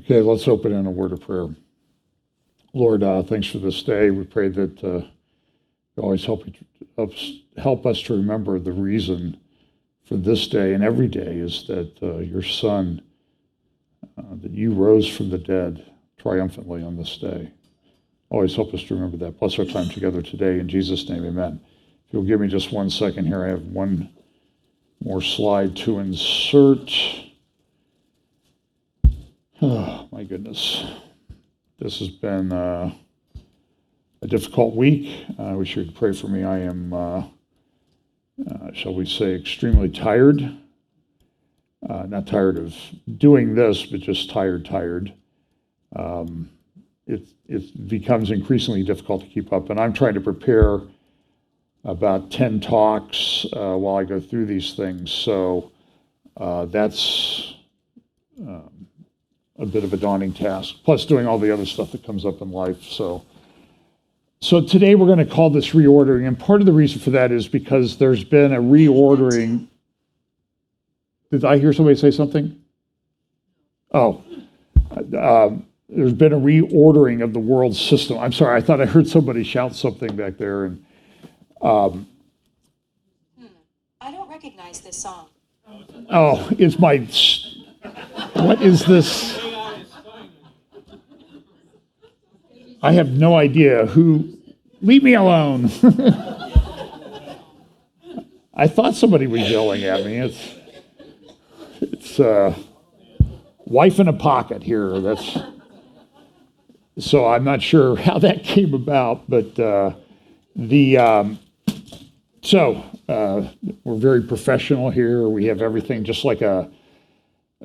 Okay, let's open in a word of prayer. Lord, thanks for this day. We pray that you always help us to remember the reason for this day and every day is that your Son, that you rose from the dead triumphantly on this day. Always help us to remember that. Bless our time together today. In Jesus' name, amen. If you'll give me just 1 second here, I have one more slide to insert. Oh, my goodness. This has been a difficult week. I wish you could pray for me. I am, shall we say, extremely tired. Not tired of doing this, but just tired. It becomes increasingly difficult to keep up. And I'm trying to prepare about 10 talks while I go through these things. So that's a bit of a daunting task, plus doing all the other stuff that comes up in life. So today we're going to call this reordering, and part of the reason for that is because there's been a reordering. Did I hear somebody say something? Oh, there's been a reordering of the world system. I'm sorry, I thought I heard somebody shout something back there. And I don't recognize this song. Oh, it's my. What is this? I have no idea who. Leave me alone. I thought somebody was yelling at me. It's wife in a pocket here. So I'm not sure how that came about, but we're very professional here. We have everything just like a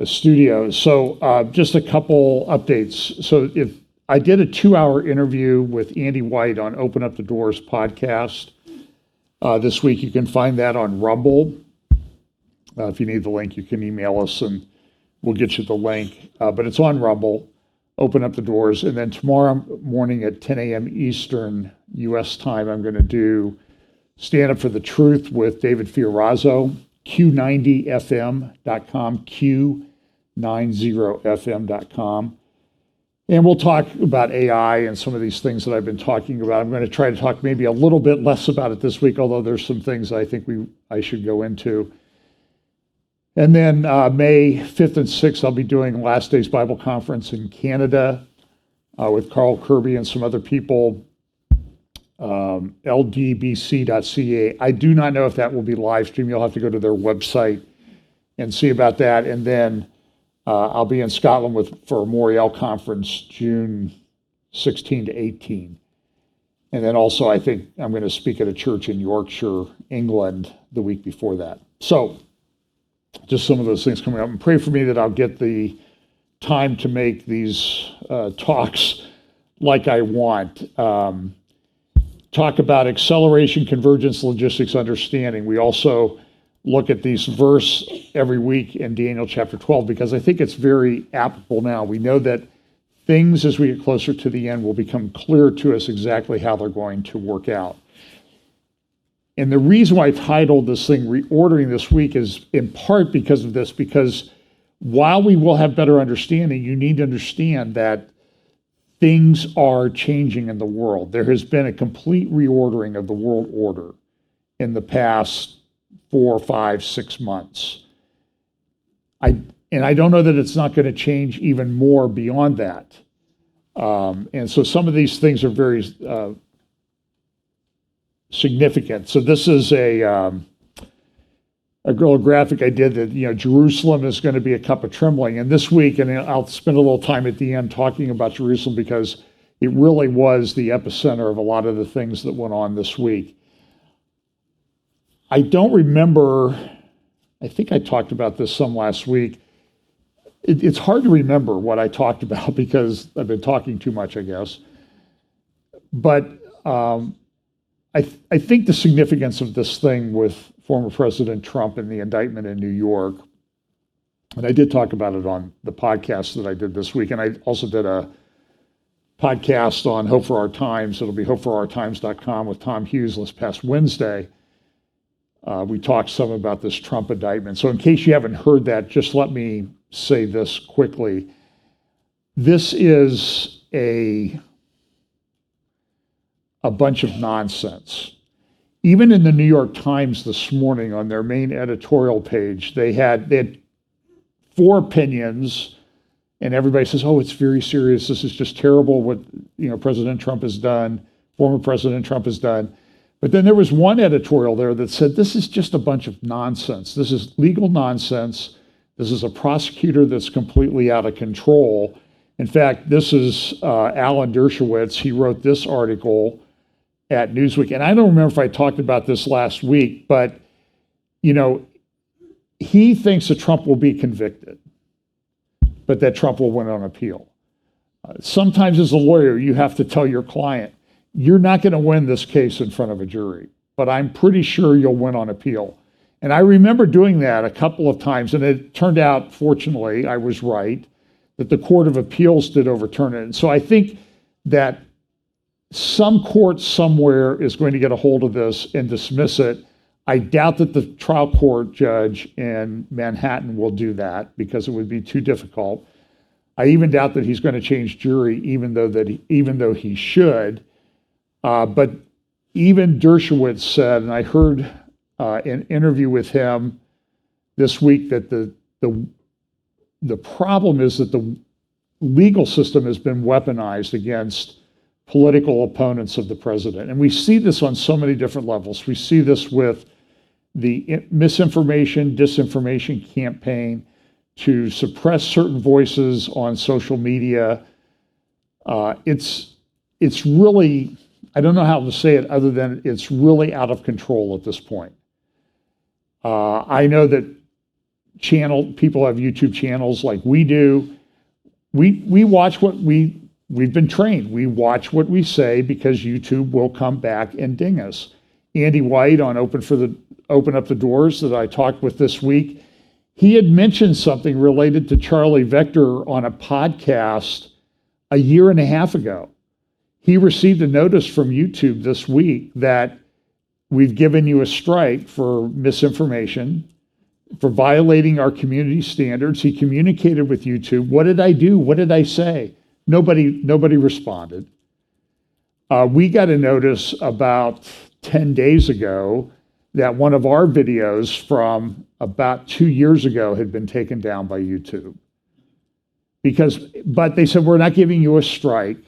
studio. So just a couple updates. So if I did a 2-hour interview with Andy White on Open Up the Doors podcast this week. You can find that on Rumble. If you need the link, you can email us and we'll get you the link. But it's on Rumble, Open Up the Doors. And then tomorrow morning at 10 a.m. Eastern U.S. time, I'm going to do Stand Up for the Truth with David Fiorazzo, Q90fm.com, Q90fm.com. And we'll talk about AI and some of these things that I've been talking about. I'm going to try to talk maybe a little bit less about it this week, although there's some things I think I should go into. And then May 5th and 6th, I'll be doing Last Days Bible Conference in Canada with Carl Kirby and some other people, ldbc.ca. I do not know if that will be live streamed. You'll have to go to their website and see about that. And then I'll be in Scotland for a Moriel conference, June 16 to 18. And then also I think I'm going to speak at a church in Yorkshire, England, the week before that. So just some of those things coming up. And pray for me that I'll get the time to make these talks like I want. Talk about acceleration, convergence, logistics, understanding. We also look at these verse every week in Daniel chapter 12 because I think it's very applicable now. We know that things as we get closer to the end will become clear to us exactly how they're going to work out. And the reason why I titled this thing Reordering this week is in part because of this, because while we will have better understanding, you need to understand that things are changing in the world. There has been a complete reordering of the world order in the past 4, 5, 6 months. I don't know that it's not going to change even more beyond that. And so some of these things are very significant. So this is a graphic I did that, Jerusalem is going to be a cup of trembling. And this week, and I'll spend a little time at the end talking about Jerusalem because it really was the epicenter of a lot of the things that went on this week. I don't remember, I think I talked about this some last week. It's hard to remember what I talked about because I've been talking too much, I guess. But I think the significance of this thing with former President Trump and the indictment in New York, and I did talk about it on the podcast that I did this week, and I also did a podcast on Hope for Our Times. It'll be hopeforourtimes.com with Tom Hughes this past Wednesday. We talked some about this Trump indictment. So in case you haven't heard that, just let me say this quickly. this is a bunch of nonsense. Even in the New York Times this morning on their main editorial page, they had 4 opinions, and everybody says, "Oh, it's very serious. This is just terrible what President Trump has done, former President Trump has done." But then there was one editorial there that said, "This is just a bunch of nonsense. This is legal nonsense. This is a prosecutor that's completely out of control." In fact, this is Alan Dershowitz. He wrote this article at Newsweek. And I don't remember if I talked about this last week, but, he thinks that Trump will be convicted, but that Trump will win on appeal. Sometimes as a lawyer, you have to tell your client, you're not going to win this case in front of a jury, but I'm pretty sure you'll win on appeal. And I remember doing that a couple of times, and it turned out, fortunately, I was right, that the Court of Appeals did overturn it. And so I think that some court somewhere is going to get a hold of this and dismiss it. I doubt that the trial court judge in Manhattan will do that because it would be too difficult. I even doubt that he's going to change jury, even though he should. But even Dershowitz said, and I heard an interview with him this week, that the problem is that the legal system has been weaponized against political opponents of the president. And we see this on so many different levels. We see this with the misinformation, disinformation campaign to suppress certain voices on social media. It's really, I don't know how to say it other than it's really out of control at this point. I know that people have YouTube channels like we do. We watch what we've been trained. We watch what we say because YouTube will come back and ding us. Andy White on Open Up the Doors that I talked with this week, he had mentioned something related to Charlie Vector on a podcast a year and a half ago. He received a notice from YouTube this week that we've given you a strike for misinformation, for violating our community standards. He communicated with YouTube. What did I do? What did I say? Nobody responded. We got a notice about 10 days ago that one of our videos from about 2 years ago had been taken down by YouTube. But they said, we're not giving you a strike.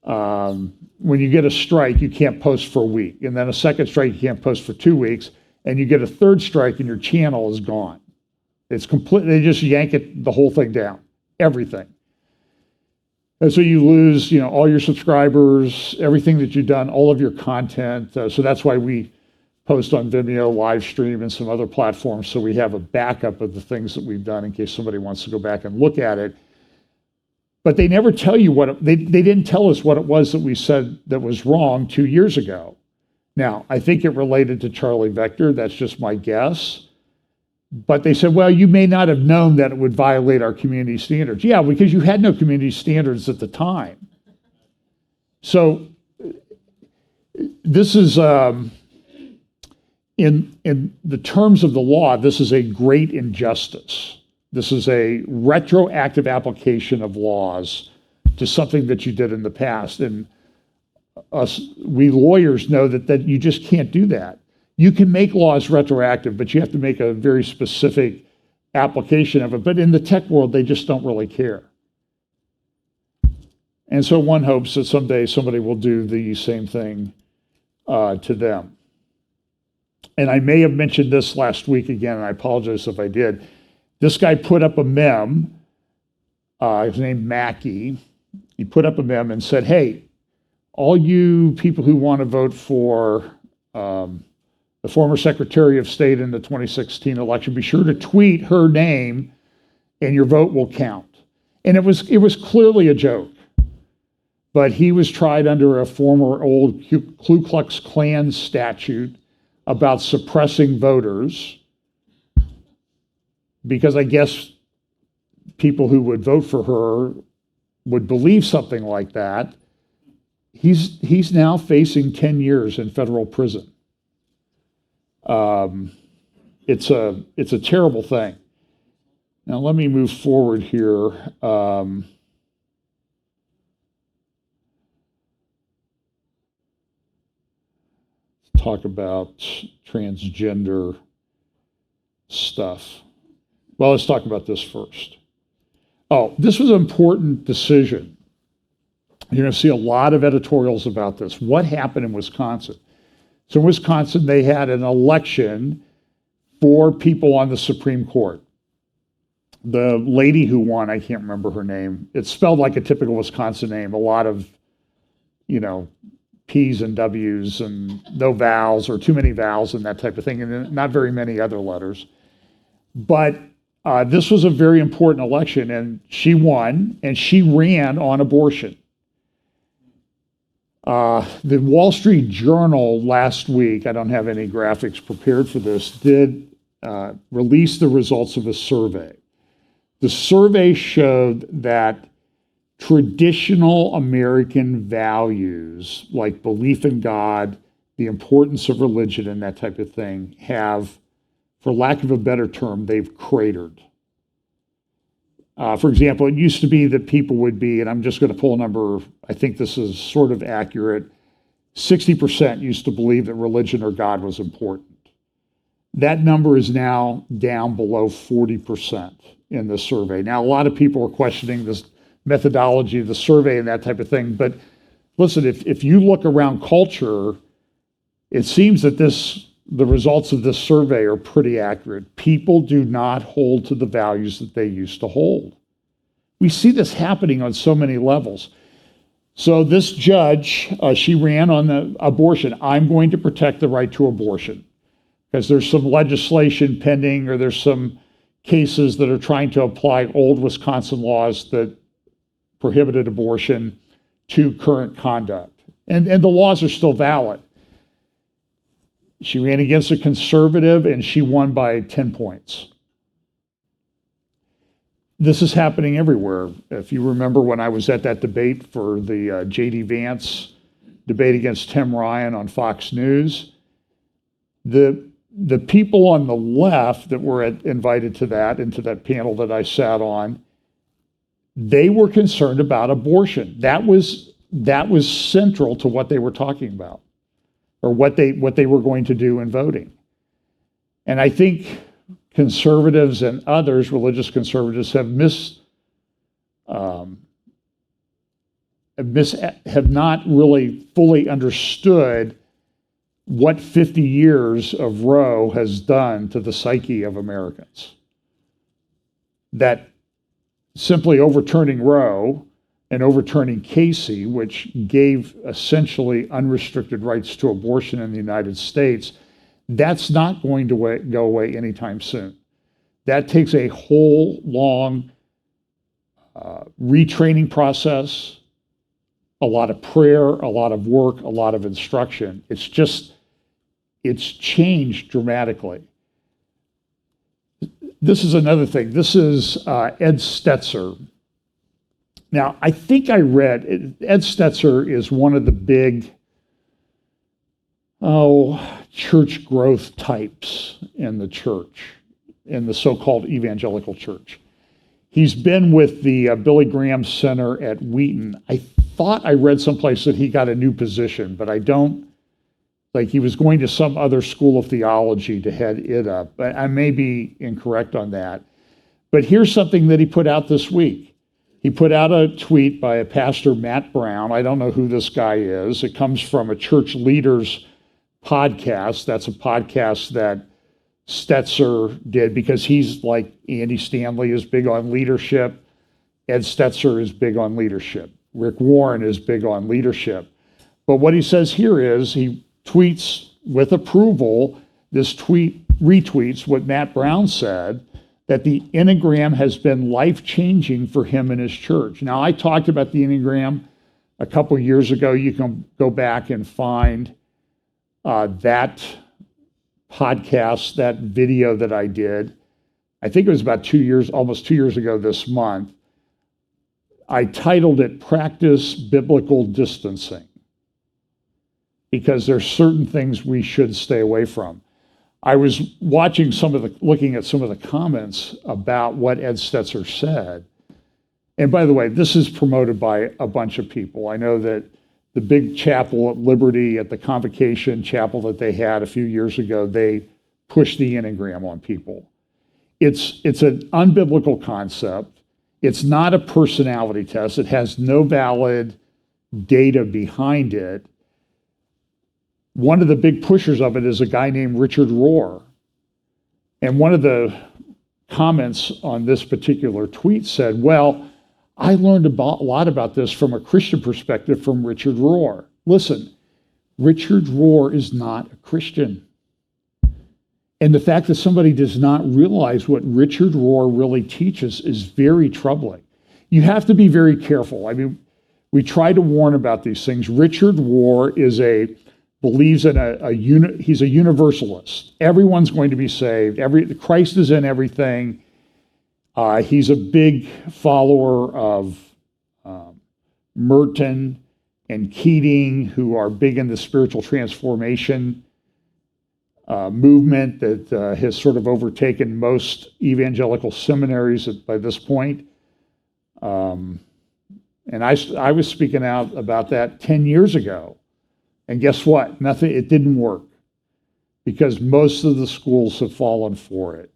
When you get a strike, you can't post for a week. And then a second strike, you can't post for 2 weeks. And you get a third strike and your channel is gone. It's complete. They just yank the whole thing down, everything. And so you lose, all your subscribers, everything that you've done, all of your content. So that's why we post on Vimeo, live stream, and some other platforms. So we have a backup of the things that we've done in case somebody wants to go back and look at it. But they never tell you they didn't tell us what it was that we said that was wrong 2 years ago. Now, I think it related to Charlie Vector. That's just my guess. But they said, well, you may not have known that it would violate our community standards. Yeah, because you had no community standards at the time. So this is, in the terms of the law, this is a great injustice. This is a retroactive application of laws to something that you did in the past. And we lawyers know that you just can't do that. You can make laws retroactive, but you have to make a very specific application of it. But in the tech world, they just don't really care. And so one hopes that someday somebody will do the same thing to them. And I may have mentioned this last week again, and I apologize if I did. This guy put up a meme, his name Mackey. He put up a meme and said, hey, all you people who want to vote for the former Secretary of State in the 2016 election, be sure to tweet her name and your vote will count. And it was clearly a joke. But he was tried under a former old Ku Klux Klan statute about suppressing voters, because I guess people who would vote for her would believe something like that. He's now facing 10 years in federal prison. It's a terrible thing. Now let me move forward here. talk about transgender stuff. Well, let's talk about this first. Oh, this was an important decision. You're going to see a lot of editorials about this. What happened in Wisconsin? So in Wisconsin, they had an election for people on the Supreme Court. The lady who won, I can't remember her name. It's spelled like a typical Wisconsin name. A lot of, P's and W's and no vowels or too many vowels and that type of thing, and not very many other letters. But this was a very important election, and she won, and she ran on abortion. The Wall Street Journal last week, I don't have any graphics prepared for this, did release the results of a survey. The survey showed that traditional American values, like belief in God, the importance of religion, and that type of thing, have, for lack of a better term, they've cratered. For example, it used to be that people would be, and I'm just going to pull a number, I think this is sort of accurate, 60% used to believe that religion or God was important. That number is now down below 40% in the survey. Now, a lot of people are questioning this methodology of the survey and that type of thing, but listen, if you look around culture, it seems that the results of this survey are pretty accurate. People do not hold to the values that they used to hold. We see this happening on so many levels. So this judge, she ran on the abortion. I'm going to protect the right to abortion because there's some legislation pending, or there's some cases that are trying to apply old Wisconsin laws that prohibited abortion to current conduct. And the laws are still valid. She ran against a conservative, and she won by 10 points. This is happening everywhere. If you remember when I was at that debate for the J.D. Vance debate against Tim Ryan on Fox News, the people on the left that were invited to into that panel that I sat on, they were concerned about abortion. That was central to what they were talking about, or what they were going to do in voting. And I think conservatives and others, religious conservatives, have not really fully understood what 50 years of Roe has done to the psyche of Americans. That simply overturning Roe and overturning Casey, which gave essentially unrestricted rights to abortion in the United States, that's not going to go away anytime soon. That takes a whole long retraining process, a lot of prayer, a lot of work, a lot of instruction. It's changed dramatically. This is another thing. This is Ed Stetzer. Now, I think I read, Ed Stetzer is one of the big, church growth types in the church, in the so-called evangelical church. He's been with the Billy Graham Center at Wheaton. I thought I read someplace that he got a new position, but I don't, he was going to some other school of theology to head it up. But I may be incorrect on that. But here's something that he put out this week. He put out a tweet by a pastor, Matt Brown. I don't know who this guy is. It comes from a church leaders podcast. That's a podcast that Stetzer did because he's like Andy Stanley is big on leadership. Ed Stetzer is big on leadership. Rick Warren is big on leadership. But what he says here is he tweets with approval. This tweet retweets what Matt Brown said, that the Enneagram has been life-changing for him and his church. Now, I talked about the Enneagram a couple years ago. You can go back and find that podcast, that video that I did. I think it was about almost 2 years ago this month. I titled it Practice Biblical Distancing, because there's certain things we should stay away from. I was looking at some of the comments about what Ed Stetzer said. And by the way, this is promoted by a bunch of people. I know that the big chapel at Liberty, at the convocation chapel that they had a few years ago, they pushed the Enneagram on people. It's an unbiblical concept. It's not a personality test. It has no valid data behind it. One of the big pushers of it is a guy named Richard Rohr. And one of the comments on this particular tweet said, well, I learned a lot about this from a Christian perspective from Richard Rohr. Listen, Richard Rohr is not a Christian. And the fact that somebody does not realize what Richard Rohr really teaches is very troubling. You have to be very careful. I mean, we try to warn about these things. Richard Rohr believes in he's a universalist. Everyone's going to be saved. Christ is in everything. He's a big follower of Merton and Keating, who are big in the spiritual transformation movement that has sort of overtaken most evangelical seminaries by this point. And I was speaking out about that 10 years ago. And guess what? It didn't work because most of the schools have fallen for it.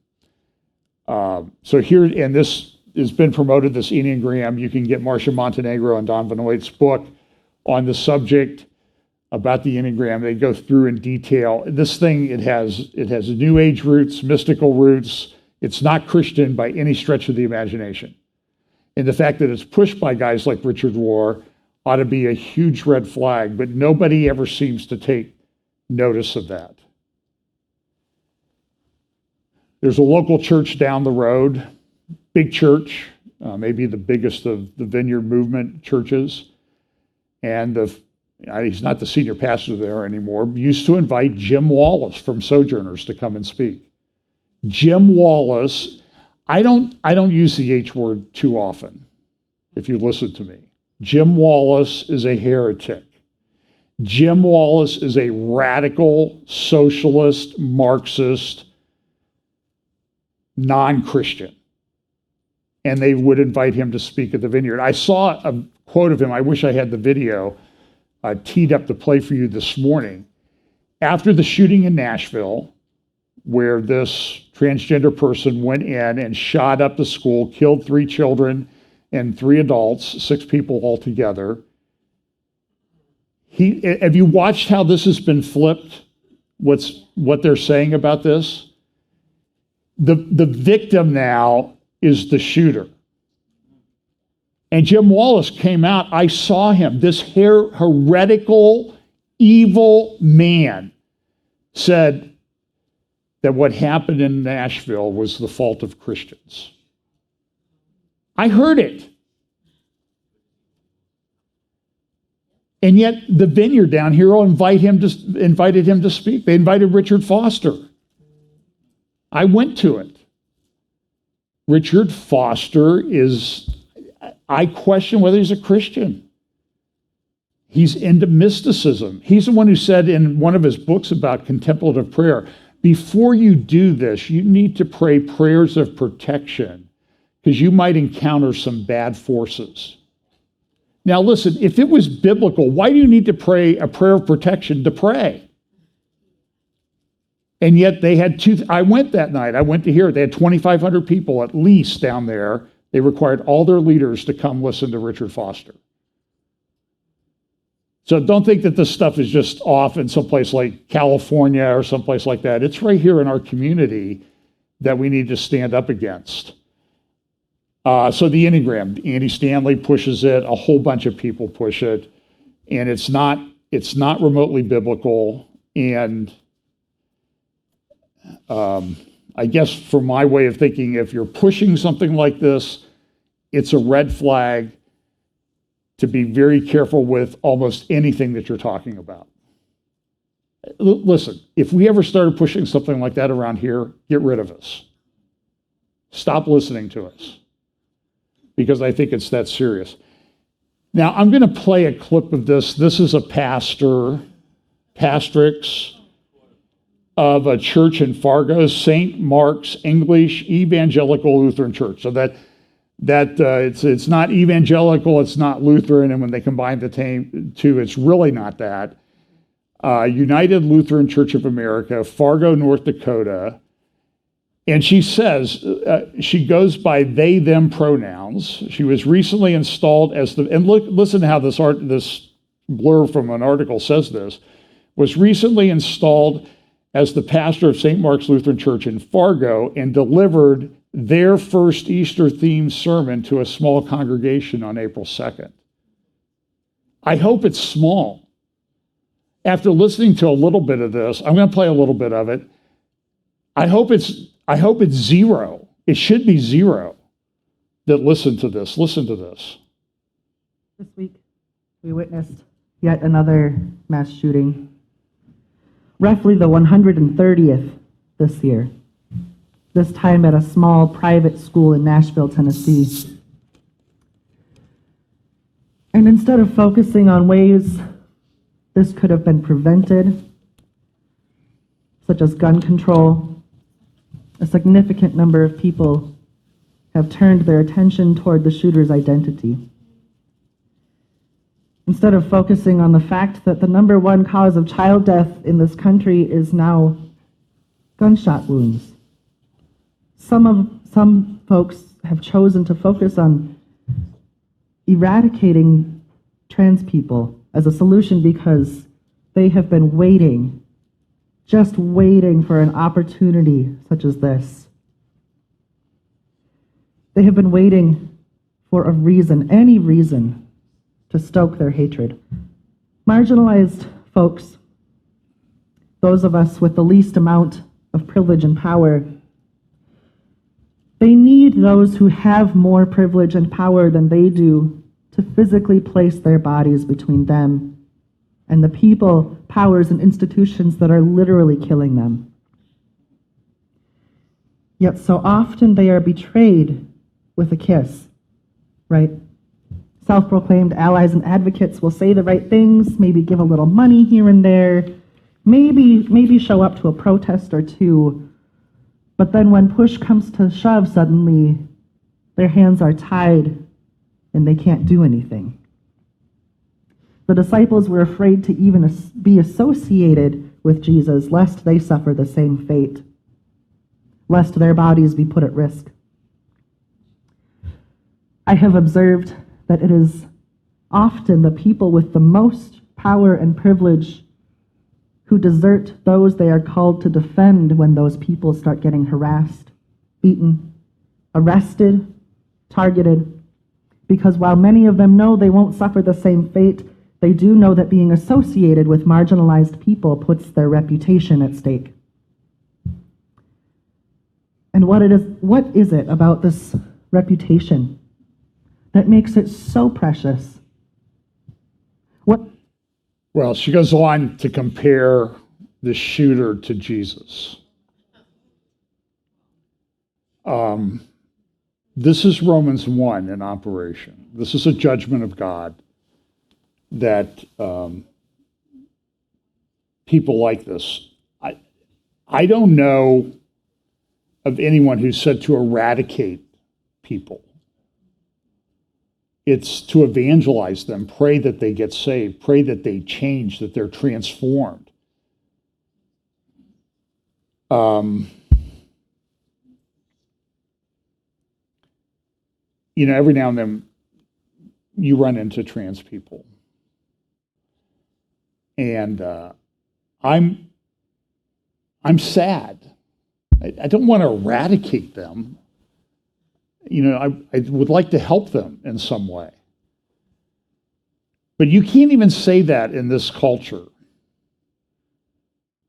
So here, and this has been promoted, this Enneagram. You can get Marcia Montenegro and Don Benoit's book on the subject about the Enneagram. They go through in detail. This thing, it has New Age roots, mystical roots. It's not Christian by any stretch of the imagination. And the fact that it's pushed by guys like Richard Rohr ought to be a huge red flag, but nobody ever seems to take notice of that. There's a local church down the road, big church, maybe the biggest of the Vineyard Movement churches. And he's not the senior pastor there anymore, used to invite Jim Wallace from Sojourners to come and speak. Jim Wallace, I don't use the H word too often, if you listen to me. Jim Wallace is a heretic. Jim Wallace is a radical socialist, Marxist, non-Christian. And they would invite him to speak at the Vineyard. I saw a quote of him. I wish I had the video teed up to play for you this morning. After the shooting in Nashville, where this transgender person went in and shot up the school, killed 3 children and 3 adults, 6 people altogether. Have you watched how this has been flipped? What they're saying about this? The victim now is the shooter. And Jim Wallace came out. I saw him. This heretical, evil man said that what happened in Nashville was the fault of Christians. I heard it. And yet the Vineyard down here invited him to speak. They invited Richard Foster. I went to it. Richard Foster I question whether he's a Christian. He's into mysticism. He's the one who said in one of his books about contemplative prayer, before you do this, you need to pray prayers of protection because you might encounter some bad forces. Now listen, if it was biblical, why do you need to pray a prayer of protection to pray? And yet they had I went that night. I went to hear it. They had 2,500 people at least down there. They required all their leaders to come listen to Richard Foster. So don't think that this stuff is just off in someplace like California or someplace like that. It's right here in our community that we need to stand up against. So the Enneagram, Andy Stanley pushes it. A whole bunch of people push it. And it's not remotely biblical. And I guess from my way of thinking, if you're pushing something like this, it's a red flag to be very careful with almost anything that you're talking about. Listen, if we ever started pushing something like that around here, get rid of us. Stop listening to us, because I think it's that serious. Now, I'm going to play a clip of this. This is a pastrix of a church in Fargo, St. Mark's English Evangelical Lutheran Church. So that it's not evangelical, it's not Lutheran, and when they combine the two, it's really not that. United Lutheran Church of America, Fargo, North Dakota. And she says, she goes by they, them pronouns. She was recently installed as and listen to how this blurb from an article says this, was recently installed as the pastor of St. Mark's Lutheran Church in Fargo and delivered their first Easter-themed sermon to a small congregation on April 2nd. I hope it's small. After listening to a little bit of this, I'm going to play a little bit of it. I hope it's zero. It should be zero that listen to this. Listen to this. This week, we witnessed yet another mass shooting, roughly the 130th this year, this time at a small private school in Nashville, Tennessee. And instead of focusing on ways this could have been prevented, such as gun control, a significant number of people have turned their attention toward the shooter's identity. Instead of focusing on the fact that the number one cause of child death in this country is now gunshot wounds. Some folks have chosen to focus on eradicating trans people as a solution because they have been waiting, just waiting for an opportunity such as this. They have been waiting for a reason, any reason, to stoke their hatred. Marginalized folks, those of us with the least amount of privilege and power, they need those who have more privilege and power than they do to physically place their bodies between them and the people, powers, and institutions that are literally killing them. Yet so often they are betrayed with a kiss, right? Self-proclaimed allies and advocates will say the right things, maybe give a little money here and there, maybe show up to a protest or two, but then when push comes to shove, suddenly their hands are tied and they can't do anything. The disciples were afraid to even be associated with Jesus, lest they suffer the same fate, lest their bodies be put at risk. I have observed that it is often the people with the most power and privilege who desert those they are called to defend when those people start getting harassed, beaten, arrested, targeted, because while many of them know they won't suffer the same fate, they do know that being associated with marginalized people puts their reputation at stake. And what is it about this reputation that makes it so precious? Well, she goes on to compare the shooter to Jesus. This is Romans 1 in operation. This is a judgment of God that people like this. I don't know of anyone who's said to eradicate people. It's to evangelize them, pray that they get saved, pray that they change, that they're transformed. Every now and then you run into trans people. And I'm sad. I don't want to eradicate them. I would like to help them in some way. But you can't even say that in this culture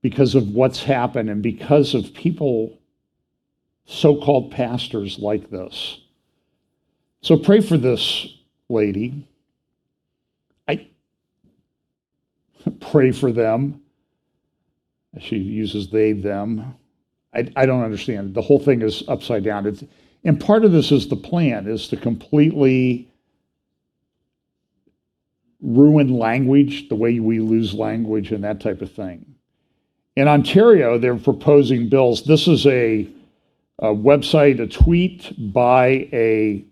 because of what's happened and because of people, so-called pastors like this. So pray for this lady. I pray for them. She uses they, them. I don't understand. The whole thing is upside down. And part of this is the plan, is to completely ruin language, the way we lose language and that type of thing. In Ontario, they're proposing bills. This is a website, a tweet by a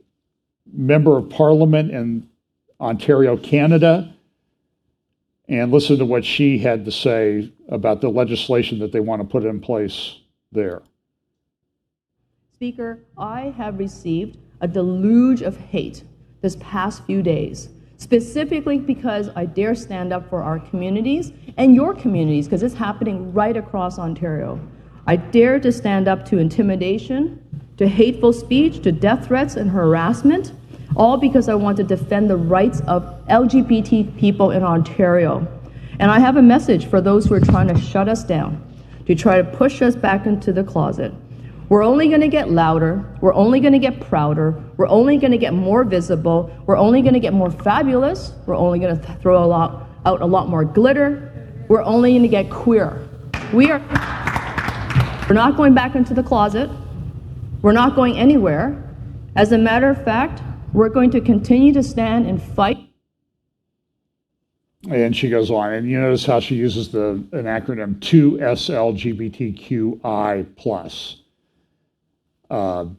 member of parliament in Ontario, Canada, and listen to what she had to say about the legislation that they want to put in place there. Speaker, I have received a deluge of hate this past few days, specifically because I dare stand up for our communities and your communities, because it's happening right across Ontario. I dare to stand up to intimidation, to hateful speech, to death threats and harassment, all because I want to defend the rights of LGBT people in Ontario. And I have a message for those who are trying to shut us down, to try to push us back into the closet. We're only going to get louder, we're only going to get prouder, we're only going to get more visible, we're only going to get more fabulous, we're only going to throw out a lot more glitter, we're only going to get queer. We're not going back into the closet, we're not going anywhere. As a matter of fact, we're going to continue to stand and fight. And she goes on, and you notice how she uses an acronym 2SLGBTQI+.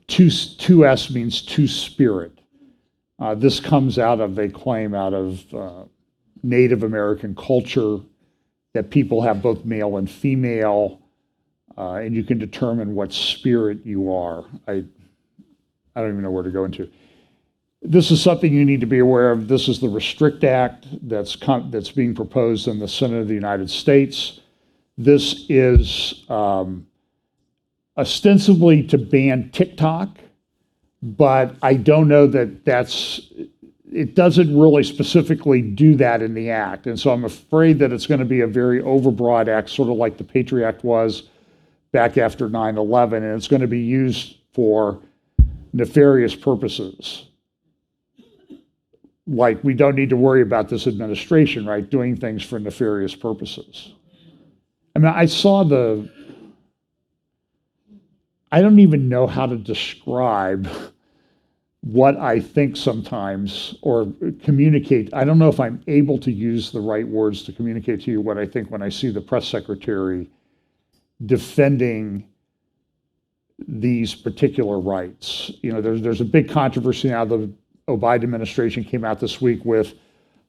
2S means two-spirit. This comes out of, they claim, out of Native American culture, that people have both male and female, and you can determine what spirit you are. I don't even know where to go into. This is something you need to be aware of. This is the Restrict Act that's being proposed in the Senate of the United States. This is ostensibly to ban TikTok, but I don't know that it doesn't really specifically do that in the act. And so I'm afraid that it's going to be a very overbroad act, sort of like the Patriot Act was back after 9/11, and it's going to be used for nefarious purposes. Like, we don't need to worry about this administration, right, doing things for nefarious purposes. I mean, I don't even know how to describe what I think sometimes, or communicate. I don't know if I'm able to use the right words to communicate to you what I think when I see the press secretary defending these particular rights. You know, there's a big controversy now. The Biden administration came out this week with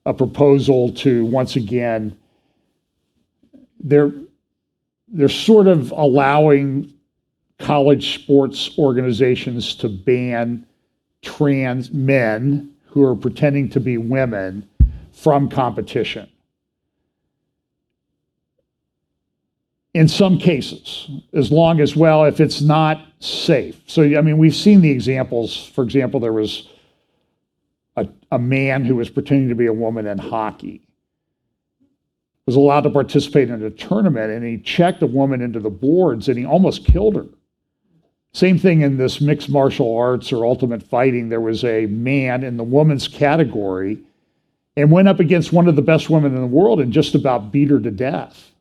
a proposal to, once again, they're sort of allowing college sports organizations to ban trans men who are pretending to be women from competition. In some cases, as long as, well, if it's not safe. So, I mean, we've seen the examples. For example, there was a man who was pretending to be a woman in hockey, was allowed to participate in a tournament, and he checked a woman into the boards and he almost killed her. Same thing in this mixed martial arts or ultimate fighting. There was a man in the women's category and went up against one of the best women in the world and just about beat her to death.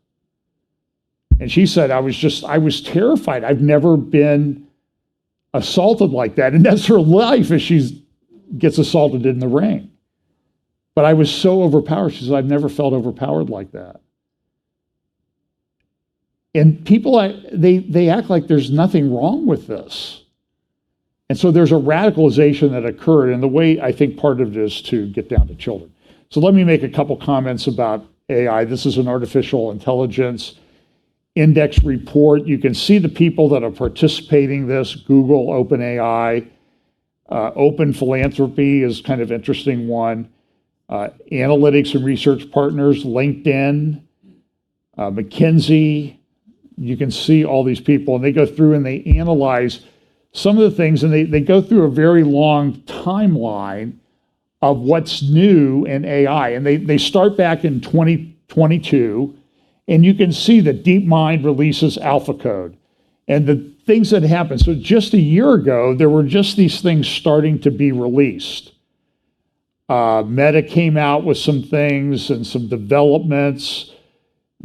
And she said, I was terrified. I've never been assaulted like that. And that's her life as she gets assaulted in the ring. But I was so overpowered. She said, I've never felt overpowered like that. And people, they act like there's nothing wrong with this. And so there's a radicalization that occurred. And the way I think part of it is to get down to children. So let me make a couple comments about AI. This is an artificial intelligence index report. You can see the people that are participating in this: Google, OpenAI, Open Philanthropy is kind of interesting one. Analytics and research partners, LinkedIn, McKinsey. You can see all these people, and they go through and they analyze some of the things, and they go through a very long timeline of what's new in AI. And they start back in 2022, and you can see that DeepMind releases AlphaCode and the things that happen. So just a year ago, there were just these things starting to be released. Meta came out with some things and some developments.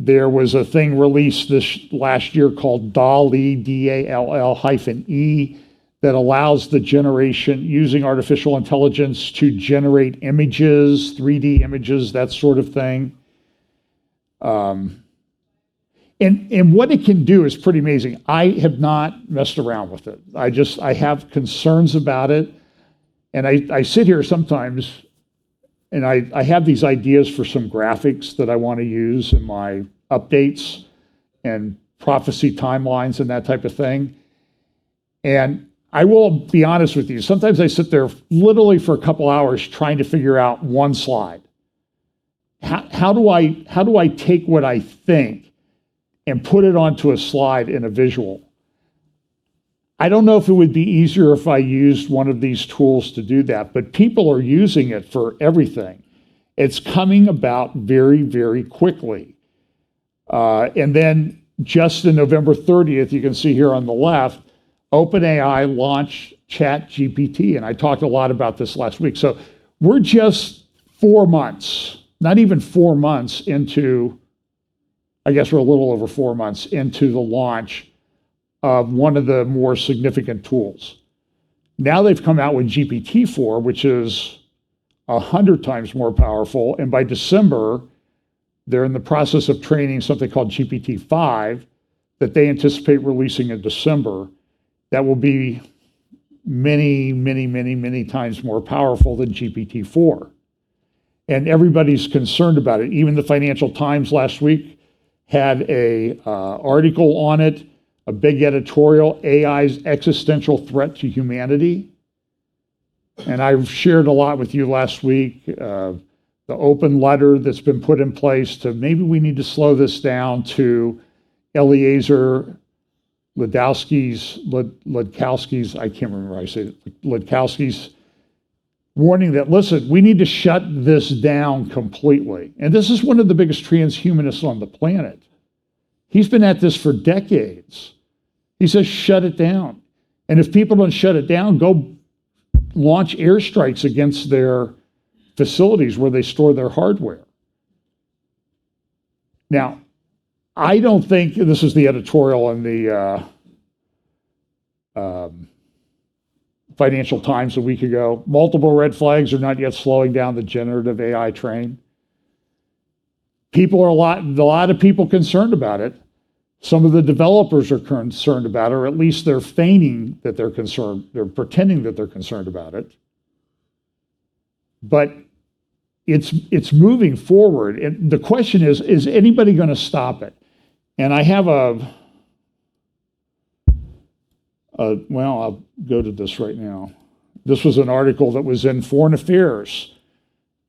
There was a thing released this last year called DALL-E, DALL-E, that allows the generation, using artificial intelligence, to generate images, 3D images, that sort of thing. And what it can do is pretty amazing. I have not messed around with it. I have concerns about it. And I sit here sometimes and I have these ideas for some graphics that I want to use in my updates and prophecy timelines and that type of thing. And I will be honest with you, sometimes I sit there literally for a couple hours trying to figure out one slide. How do I take what I think and put it onto a slide in a visual? I don't know if it would be easier if I used one of these tools to do that, but people are using it for everything. It's coming about very, very quickly. And then just in November 30th, you can see here on the left, OpenAI launched ChatGPT, and I talked a lot about this last week. So we're just 4 months, not even 4 months into, I guess we're a little over 4 months into the launch of one of the more significant tools. Now they've come out with GPT-4, which is 100 times more powerful, and by December, they're in the process of training something called GPT-5 that they anticipate releasing in December. That will be many, many, many, many times more powerful than GPT-4. And everybody's concerned about it. Even the Financial Times last week had a article on it, a big editorial, AI's existential threat to humanity. And I've shared a lot with you last week, the open letter that's been put in place to maybe we need to slow this down, to Eliezer Ludkowski's, I can't remember how I say it, Ludkowski's warning that, listen, we need to shut this down completely. And this is one of the biggest transhumanists on the planet. He's been at this for decades. He says, shut it down. And if people don't shut it down, go launch airstrikes against their facilities where they store their hardware. Now, I don't think, this is the editorial in the Financial Times a week ago, multiple red flags are not yet slowing down the generative AI train. People are a lot of people concerned about it. Some of the developers are concerned about it, or at least they're feigning that they're concerned. They're pretending that they're concerned about it. But it's moving forward. And the question is anybody going to stop it? And I have well, I'll go to this right now. This was an article that was in Foreign Affairs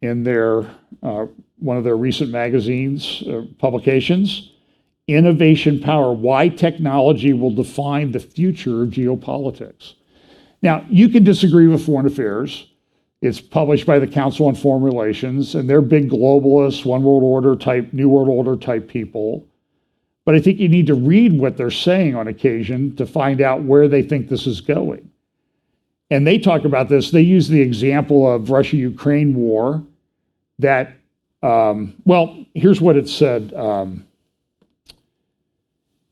in their one of their recent magazines, publications. Innovation Power, Why Technology Will Define the Future of Geopolitics. Now, you can disagree with Foreign Affairs. It's published by the Council on Foreign Relations, and they're big globalists, one world order type, new world order type people. But I think you need to read what they're saying on occasion to find out where they think this is going. And they talk about this. They use the example of Russia-Ukraine war that, well, here's what it said.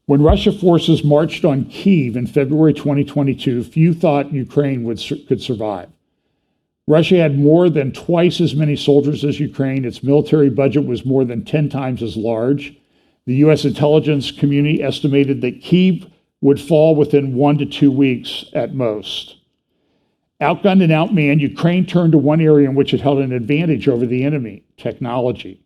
When Russia forces marched on Kyiv in February 2022, few thought Ukraine could survive. Russia had more than twice as many soldiers as Ukraine. Its military budget was more than 10 times as large. The U.S. intelligence community estimated that Kyiv would fall within 1 to 2 weeks at most. Outgunned and outmanned, Ukraine turned to one area in which it held an advantage over the enemy: technology.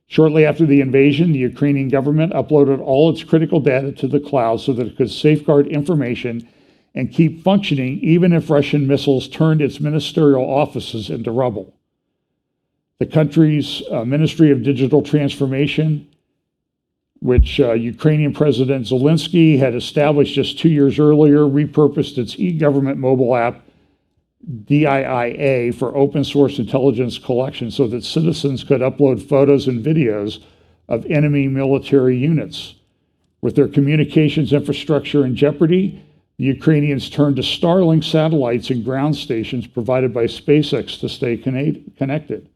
Shortly after the invasion, the Ukrainian government uploaded all its critical data to the cloud so that it could safeguard information and keep functioning even if Russian missiles turned its ministerial offices into rubble. The country's Ministry of Digital Transformation, which Ukrainian President Zelensky had established just 2 years earlier, repurposed its e-government mobile app, DIIA, for open source intelligence collection so that citizens could upload photos and videos of enemy military units. With their communications infrastructure in jeopardy, the Ukrainians turned to Starlink satellites and ground stations provided by SpaceX to stay connected.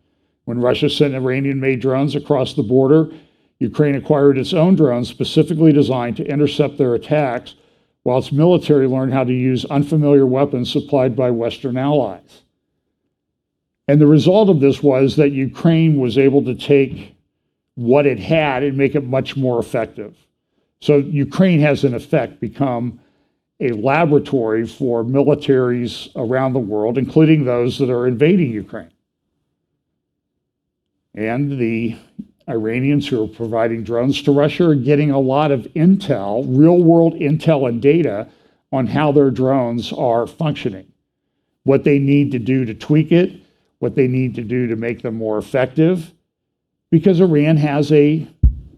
When Russia sent Iranian-made drones across the border, Ukraine acquired its own drones specifically designed to intercept their attacks, while its military learned how to use unfamiliar weapons supplied by Western allies. And the result of this was that Ukraine was able to take what it had and make it much more effective. So Ukraine has, in effect, become a laboratory for militaries around the world, including those that are invading Ukraine. And the Iranians who are providing drones to Russia are getting a lot of intel, real world intel and data on how their drones are functioning, what they need to do to tweak it, what they need to do to make them more effective, because Iran has a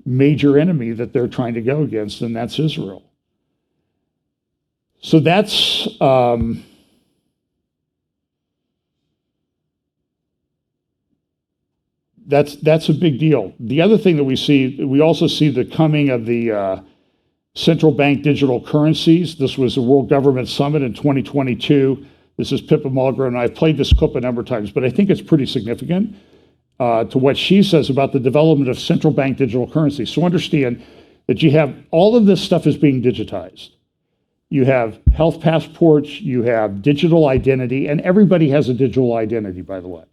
major enemy that they're trying to go against, and that's Israel. So that's a big deal. The other thing that we also see the coming of the central bank digital currencies. This was the World Government Summit in 2022. This is Pippa Malmgren, and I've played this clip a number of times, but I think it's pretty significant to what she says about the development of central bank digital currencies. So understand that you have all of this stuff is being digitized. You have health passports, you have digital identity, and everybody has a digital identity, by the way.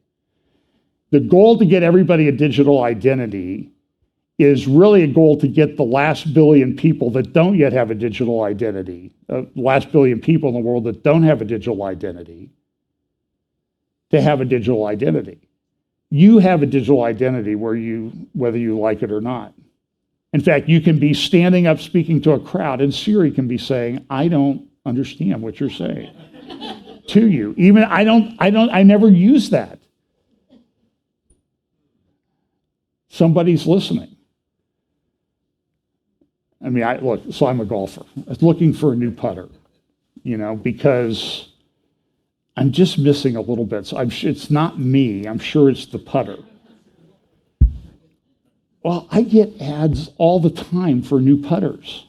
The goal to get everybody a digital identity is really a goal to get the last billion people that don't yet have a digital identity, last billion people in the world that don't have a digital identity, to have a digital identity. You have a digital identity whether you like it or not. In fact, you can be standing up speaking to a crowd and Siri can be saying, I don't understand what you're saying to you. Even I never use that. Somebody's listening. I mean, so I'm a golfer. I was looking for a new putter, because I'm just missing a little bit. So it's not me. I'm sure it's the putter. Well, I get ads all the time for new putters.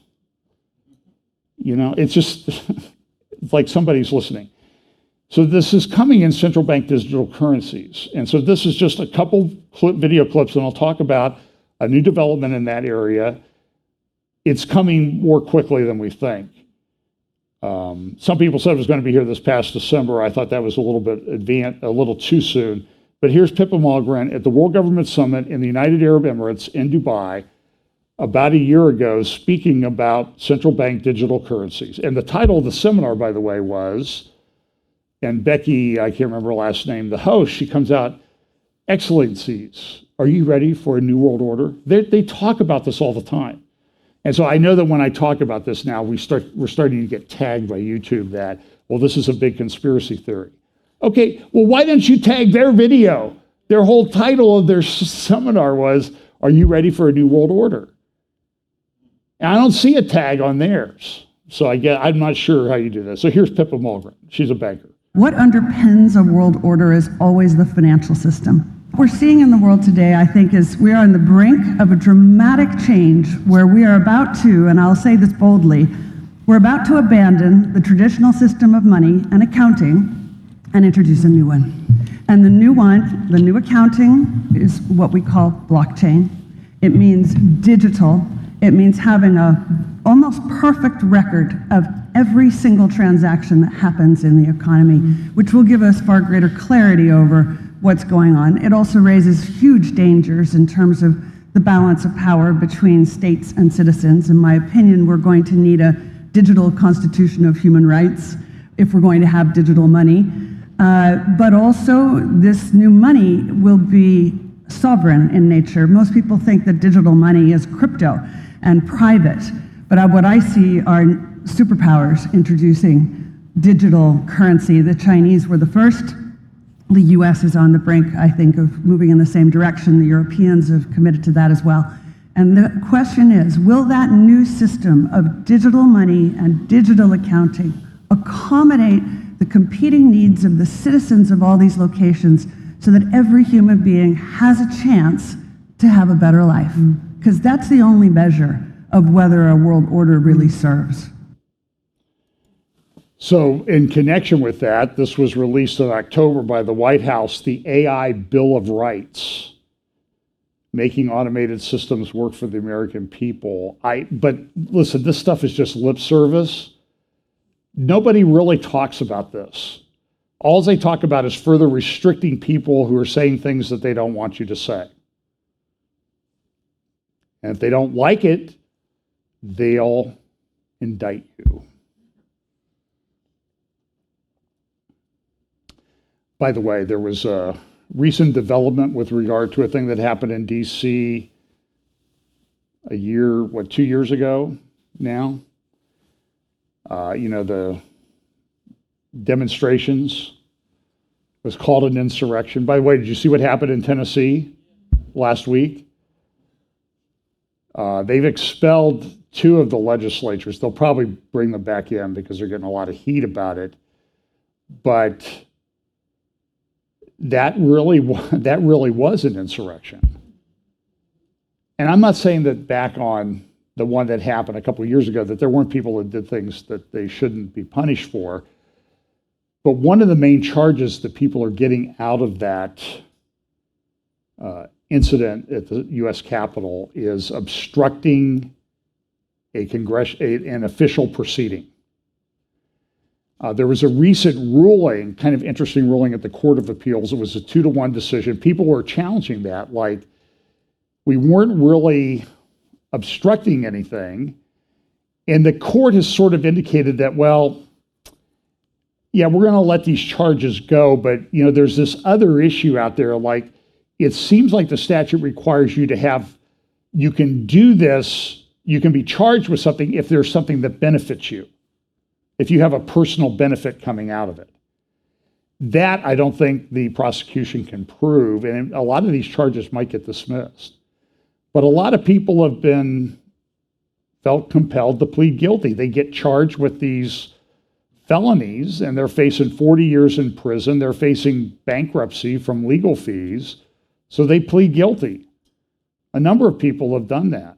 It's just, it's like somebody's listening. So this is coming in central bank digital currencies. And so this is just a couple video clips, and I'll talk about a new development in that area. It's coming more quickly than we think. Some people said it was going to be here this past December. I thought that was a little bit advanced, a little too soon. But here's Pippa Malmgren at the World Government Summit in the United Arab Emirates in Dubai about a year ago, speaking about central bank digital currencies. And the title of the seminar, by the way, was, and Becky, I can't remember her last name, the host, she comes out, Excellencies, are you ready for a new world order? They talk about this all the time. And so I know that when I talk about this now, we're starting to get tagged by YouTube that, well, this is a big conspiracy theory. Okay, well, why don't you tag their video? Their whole title of their seminar was, are you ready for a new world order? And I don't see a tag on theirs. So I'm not sure how you do that. So here's Pippa Malmgren. She's a banker. What underpins a world order is always the financial system. What we're seeing in the world today, I think, is we are on the brink of a dramatic change where we are about to, and I'll say this boldly, we're about to abandon the traditional system of money and accounting and introduce a new one. And the new accounting is what we call blockchain. It means digital. It means having a almost perfect record of every single transaction that happens in the economy, which will give us far greater clarity over what's going on. It also raises huge dangers in terms of the balance of power between states and citizens. In my opinion, we're going to need a digital constitution of human rights if we're going to have digital money. But also, this new money will be sovereign in nature. Most people think that digital money is crypto and private, but what I see are superpowers introducing digital currency. The Chinese were the first. The US is on the brink, I think, of moving in the same direction. The Europeans have committed to that as well. And the question is, will that new system of digital money and digital accounting accommodate the competing needs of the citizens of all these locations so that every human being has a chance to have a better life? Because that's the only measure of whether a world order really serves. So in connection with that, this was released in October by the White House, the AI Bill of Rights, making automated systems work for the American people. But listen, this stuff is just lip service. Nobody really talks about this. All they talk about is further restricting people who are saying things that they don't want you to say. And if they don't like it, they'll indict you. By the way, there was a recent development with regard to a thing that happened in DC a year, 2 years ago now? The demonstrations was called an insurrection. By the way, did you see what happened in Tennessee last week? They've expelled 2 of the legislatures. They'll probably bring them back in because they're getting a lot of heat about it. But that really was an insurrection. And I'm not saying that back on the one that happened a couple of years ago, that there weren't people that did things that they shouldn't be punished for. But one of the main charges that people are getting out of that incident at the U.S. Capitol is obstructing an official proceeding. There was a recent ruling, kind of interesting ruling at the Court of Appeals. It was a 2-1 decision. People were challenging that, like, we weren't really obstructing anything. And the court has sort of indicated that, well, yeah, we're going to let these charges go, but there's this other issue out there. Like, it seems like the statute requires you can do this, you can be charged with something if there's something that benefits you, if you have a personal benefit coming out of it. That I don't think the prosecution can prove, and a lot of these charges might get dismissed. But a lot of people have felt compelled to plead guilty. They get charged with these felonies and they're facing 40 years in prison. They're facing bankruptcy from legal fees. So they plead guilty. A number of people have done that.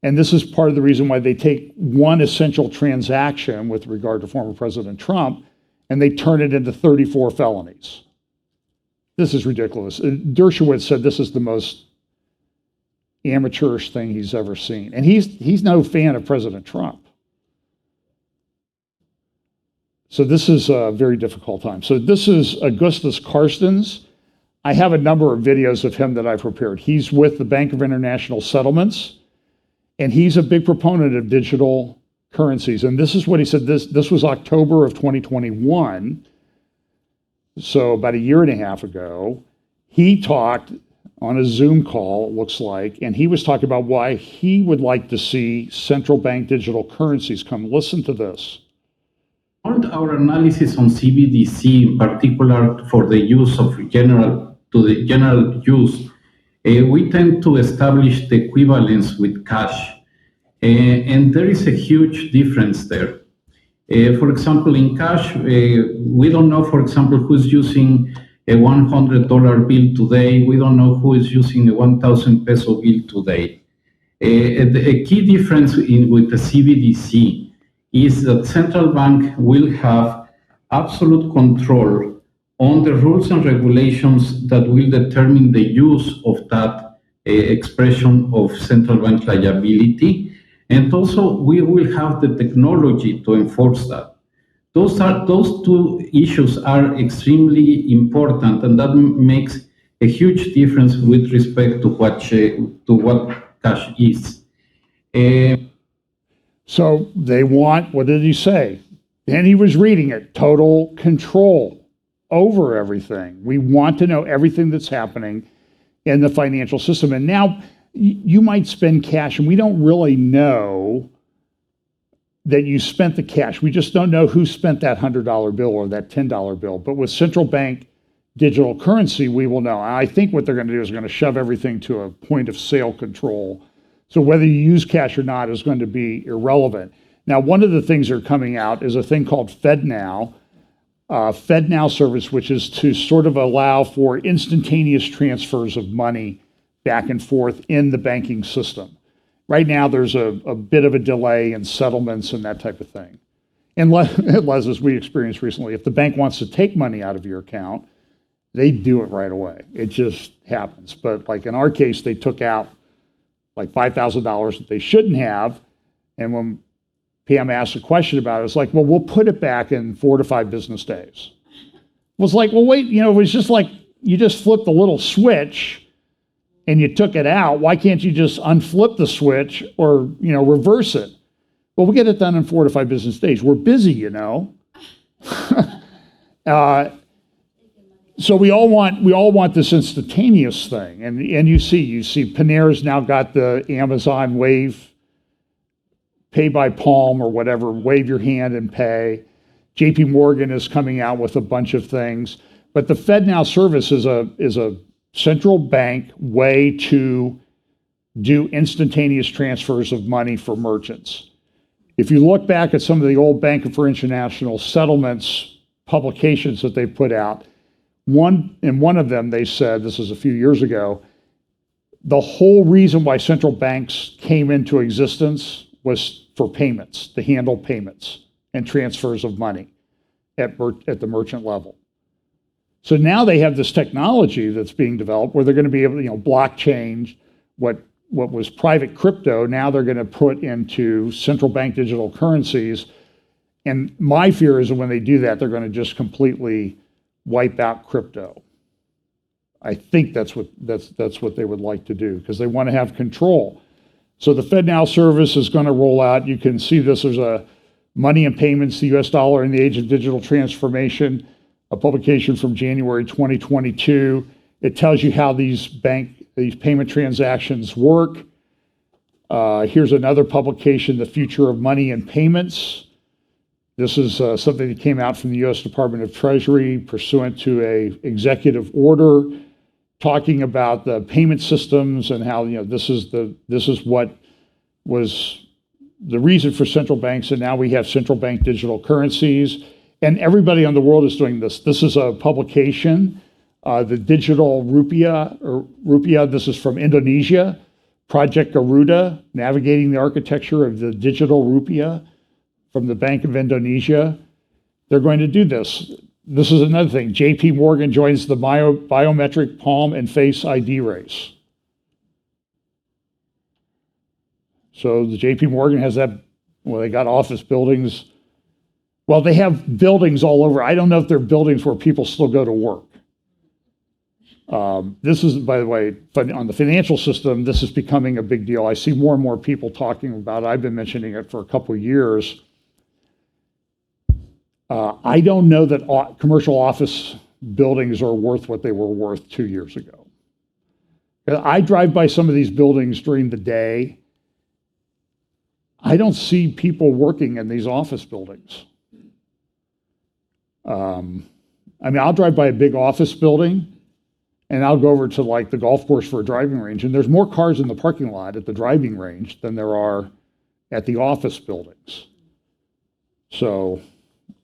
And this is part of the reason why they take one essential transaction with regard to former President Trump and they turn it into 34 felonies. This is ridiculous. Dershowitz said this is the most amateurish thing he's ever seen. And he's no fan of President Trump. So this is a very difficult time. So this is Augustus Carstens. I have a number of videos of him that I've prepared. He's with the Bank of International Settlements, and he's a big proponent of digital currencies. And this is what he said. This was October of 2021, so about a year and a half ago. He talked on a Zoom call, it looks like, and he was talking about why he would like to see central bank digital currencies come. Listen to this. Our analysis on CBDC, in particular for the use of general use, we tend to establish the equivalence with cash, and there is a huge difference there. For example, in cash, we don't know, for example, who's using a $100 bill today. We don't know who is using a 1,000 peso bill today. A key difference with the CBDC is that central bank will have absolute control on the rules and regulations that will determine the use of that expression of central bank liability. And also we will have the technology to enforce that. Those 2 issues are extremely important, and that makes a huge difference with respect to what cash is. So they want, what did he say? And he was reading it, total control over everything. We want to know everything that's happening in the financial system. And now you might spend cash, and we don't really know that you spent the cash. We just don't know who spent that $100 bill or that $10 bill. But with central bank digital currency, we will know. And I think what they're going to do is going to shove everything to a point of sale control. So whether you use cash or not is going to be irrelevant. Now, one of the things that are coming out is a thing called FedNow, FedNow service, which is to sort of allow for instantaneous transfers of money back and forth in the banking system. Right now, there's a bit of a delay in settlements and that type of thing. Unless, as we experienced recently, if the bank wants to take money out of your account, they do it right away. It just happens. But like in our case, they took out like $5,000 that they shouldn't have. And when Pam asked a question about it, it's like, well, we'll put it back in 4 to 5 business days. It was like, well, wait, it was just like you just flipped a little switch and you took it out. Why can't you just unflip the switch or, reverse it? Well, we'll get it done in 4 to 5 business days. We're busy, So we all want this instantaneous thing, and you see Panera's now got the Amazon Wave, pay by palm or whatever, wave your hand and pay. JP Morgan is coming out with a bunch of things, but the FedNow service is a central bank way to do instantaneous transfers of money for merchants. If you look back at some of the old Bank for International Settlements publications that they put out, in one of them they said, this is a few years ago, the whole reason why central banks came into existence was for payments, to handle payments and transfers of money at the merchant level. So now they have this technology that's being developed where they're going to be able to, blockchain what was private crypto, now they're going to put into central bank digital currencies. And my fear is that when they do that, they're going to just completely wipe out crypto. I think that's what they would like to do because they want to have control. So the FedNow service is going to roll out. You can see this. There's a Money and Payments, the US Dollar in the Age of Digital Transformation, a publication from January 2022. It tells you how these payment transactions work. Here's another publication, The Future of Money and Payments. This is something that came out from the US Department of Treasury pursuant to a executive order talking about the payment systems and how this is what was the reason for central banks, and now we have central bank digital currencies, and everybody in the world is doing this. This is a publication, the digital rupiah. This is from Indonesia, Project Garuda, navigating the architecture of the digital rupiah from the Bank of Indonesia. They're going to do this. This is another thing. JP Morgan joins the biometric palm and face ID race. So the JP Morgan has that, they got office buildings. Well, they have buildings all over. I don't know if they're buildings where people still go to work. This is, by the way, on the financial system, this is becoming a big deal. I see more and more people talking about it. I've been mentioning it for a couple of years. I don't know that commercial office buildings are worth what they were worth 2 years ago. I drive by some of these buildings during the day. I don't see people working in these office buildings. I'll drive by a big office building and I'll go over to the golf course for a driving range, and there's more cars in the parking lot at the driving range than there are at the office buildings. So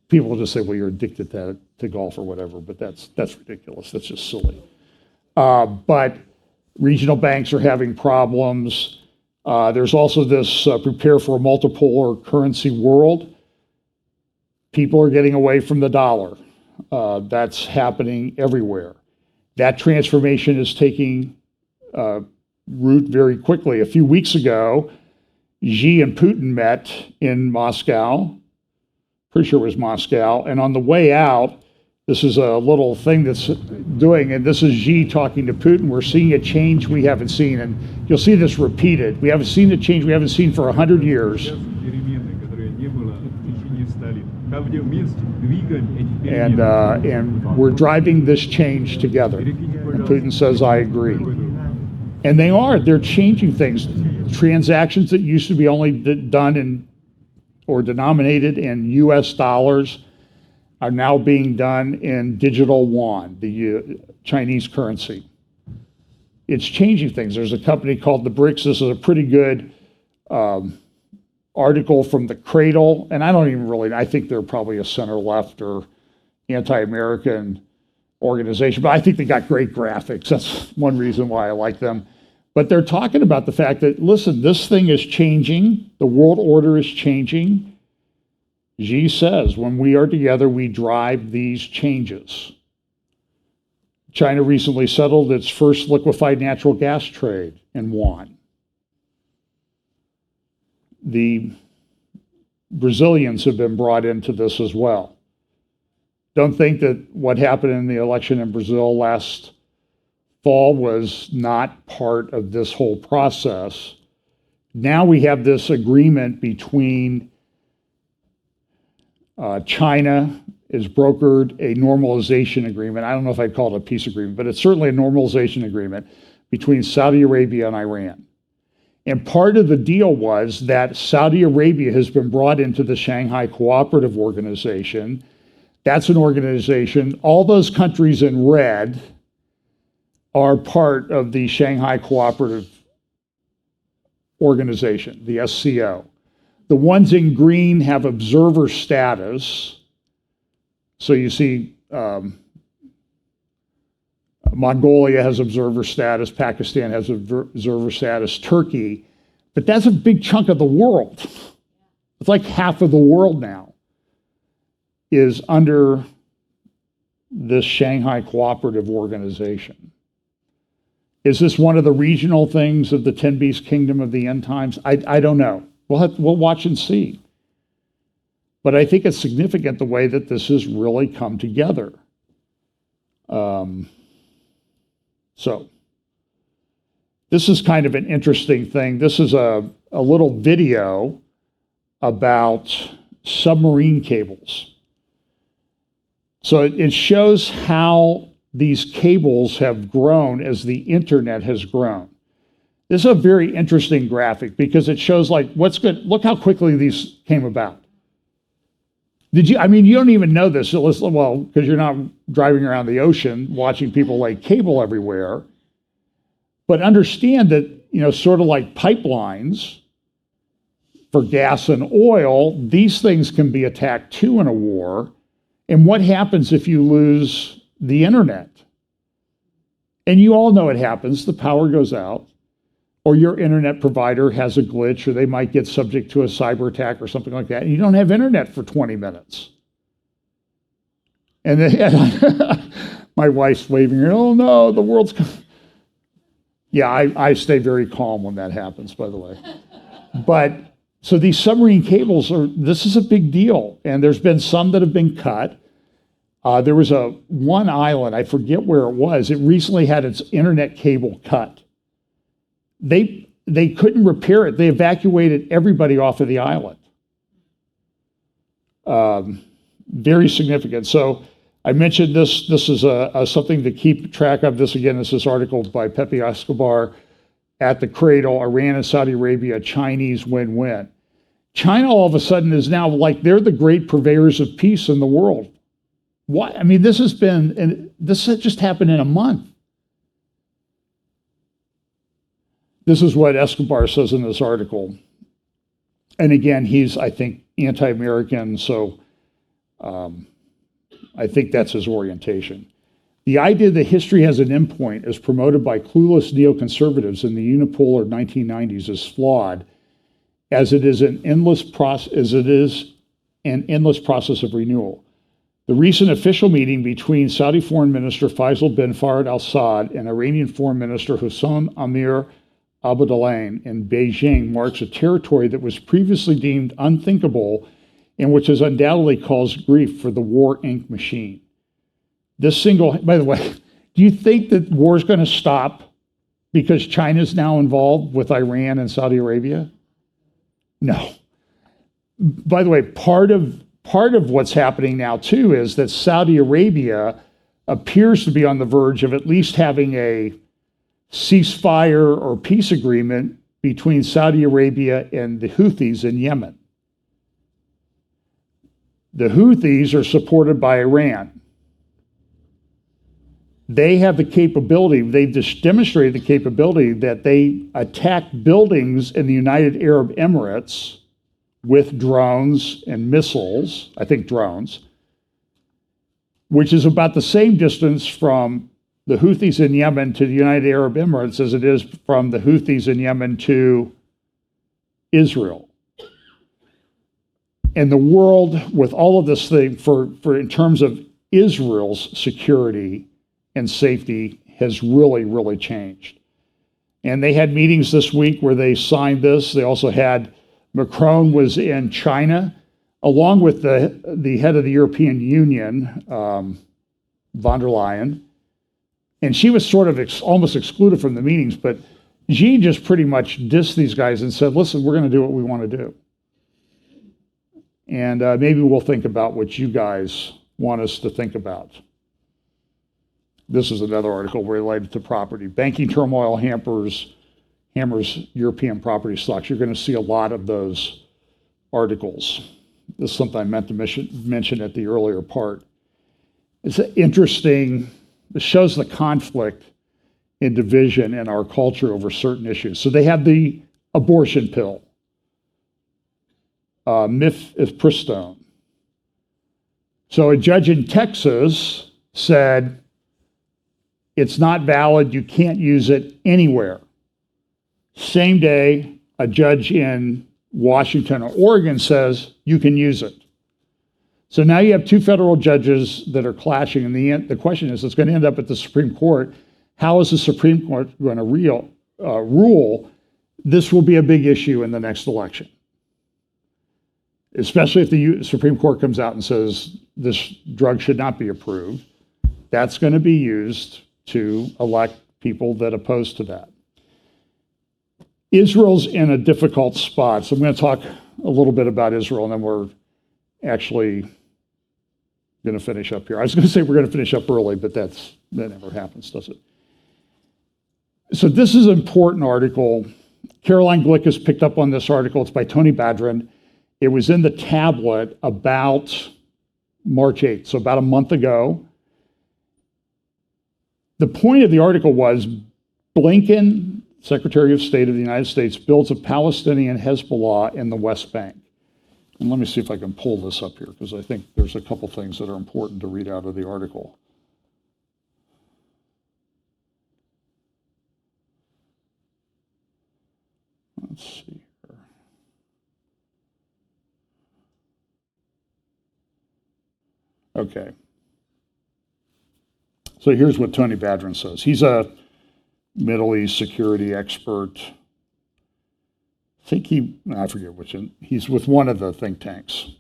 people will just say, well, you're addicted to golf or whatever, but that's ridiculous. That's just silly. But regional banks are having problems. There's also this prepare for a multipolar currency world. People are getting away from the dollar. That's happening everywhere. That transformation is taking root very quickly. A few weeks ago, Xi and Putin met in Moscow. Pretty sure it was Moscow. And on the way out, this is a little thing that's doing, and this is Xi talking to Putin. We're seeing a change we haven't seen, and you'll see this repeated. We haven't seen the change we haven't seen for 100 years. And we're driving this change together. And Putin says, I agree. And they're changing things. Transactions that used to be only done or denominated in US dollars are now being done in digital yuan, the Chinese currency. It's changing things. There's a company called the BRICS. This is a pretty good article from the Cradle, and I think they're probably a center-left or anti-American organization, but I think they got great graphics. That's one reason why I like them. But they're talking about the fact that, listen, this thing is changing. The world order is changing. Xi says, when we are together, we drive these changes. China recently settled its first liquefied natural gas trade in yuan. The Brazilians have been brought into this as well. Don't think that what happened in the election in Brazil last fall was not part of this whole process. Now we have this agreement between China has brokered a normalization agreement. I don't know if I'd call it a peace agreement, but it's certainly a normalization agreement between Saudi Arabia and Iran. And part of the deal was that Saudi Arabia has been brought into the Shanghai Cooperative Organization. That's an organization, all those countries in red are part of the Shanghai Cooperative Organization, the SCO. The ones in green have observer status. So you see Mongolia has observer status, Pakistan has observer status, Turkey, but that's a big chunk of the world. It's like half of the world now is under this Shanghai Cooperative Organization. Is this one of the regional things of the 10 Beast Kingdom of the end times? I don't know. We'll watch and see. But I think it's significant the way that this has really come together. So this is kind of an interesting thing. This is a little video about submarine cables. So it shows how these cables have grown as the internet has grown. This is a very interesting graphic because it shows like what's good. Look how quickly these came about. You don't even know this, well, because you're not driving around the ocean watching people lay cable everywhere. But understand that, sort of like pipelines for gas and oil, these things can be attacked too in a war. And what happens if you lose the internet? And you all know it happens. The power goes out, or your internet provider has a glitch, or they might get subject to a cyber attack or something like that, and you don't have internet for 20 minutes. And then my wife's waving, oh no, the world's coming. Yeah, I stay very calm when that happens, by the way. But so these submarine cables this is a big deal. And there's been some that have been cut. There was one island, I forget where it was, it recently had its internet cable cut. They couldn't repair it. They evacuated everybody off of the island. Very significant. So I mentioned this. This is something to keep track of. This is this article by Pepe Escobar at the Cradle, Iran and Saudi Arabia, Chinese win-win. China all of a sudden is now like they're the great purveyors of peace in the world. Why? This has just happened in a month. This is what Escobar says in this article. And again, he's, I think, anti-American, so I think that's his orientation. The idea that history has an endpoint as promoted by clueless neoconservatives in the unipolar 1990s is flawed, as it is an endless process of renewal. The recent official meeting between Saudi Foreign Minister Faisal bin Farad al-Saud and Iranian Foreign Minister Hossein Amir Abdollahian in Beijing marks a territory that was previously deemed unthinkable and which has undoubtedly caused grief for the War Inc. machine. By the way, do you think that war is going to stop because China is now involved with Iran and Saudi Arabia? No. By the way, part of what's happening now too is that Saudi Arabia appears to be on the verge of at least having a ceasefire or peace agreement between Saudi Arabia and the Houthis in Yemen. The Houthis are supported by Iran. They have the capability, they've just demonstrated the capability that they attack buildings in the United Arab Emirates with drones and missiles, I think drones, which is about the same distance from the Houthis in Yemen to the United Arab Emirates as it is from the Houthis in Yemen to Israel. And the world, with all of this thing, for in terms of Israel's security and safety, has really, really changed. And they had meetings this week where they signed this. They also had, Macron was in China, along with the head of the European Union, von der Leyen. And she was sort of almost excluded from the meetings, but Xi just pretty much dissed these guys and said, listen, we're going to do what we want to do. And maybe we'll think about what you guys want us to think about. This is another article related to property. Banking turmoil hammers European property stocks. You're going to see a lot of those articles. This is something I meant to mention at the earlier part. It's interesting. It shows the conflict and division in our culture over certain issues. So they have the abortion pill, mifepristone. So a judge in Texas said, it's not valid, you can't use it anywhere. Same day, a judge in Washington or Oregon says, you can use it. So now you have two federal judges that are clashing, and the question is, it's going to end up at the Supreme Court. How is the Supreme Court going to rule? This will be a big issue in the next election, especially if the Supreme Court comes out and says this drug should not be approved. That's going to be used to elect people that oppose to that. Israel's in a difficult spot. So I'm going to talk a little bit about Israel, and then we're actually going to finish up here. I was going to say we're going to finish up early, but that never happens, does it? So this is an important article. Caroline Glick has picked up on this article. It's by Tony Badrin. It was in the tablet about March 8th, so about a month ago. The point of the article was Blinken, Secretary of State of the United States, builds a Palestinian Hezbollah in the West Bank. And let me see if I can pull this up here, because I think there's a couple things that are important to read out of the article. Let's see here. Okay. So here's what Tony Badrin says. He's a Middle East security expert. I forget which, he's with one of the think tanks.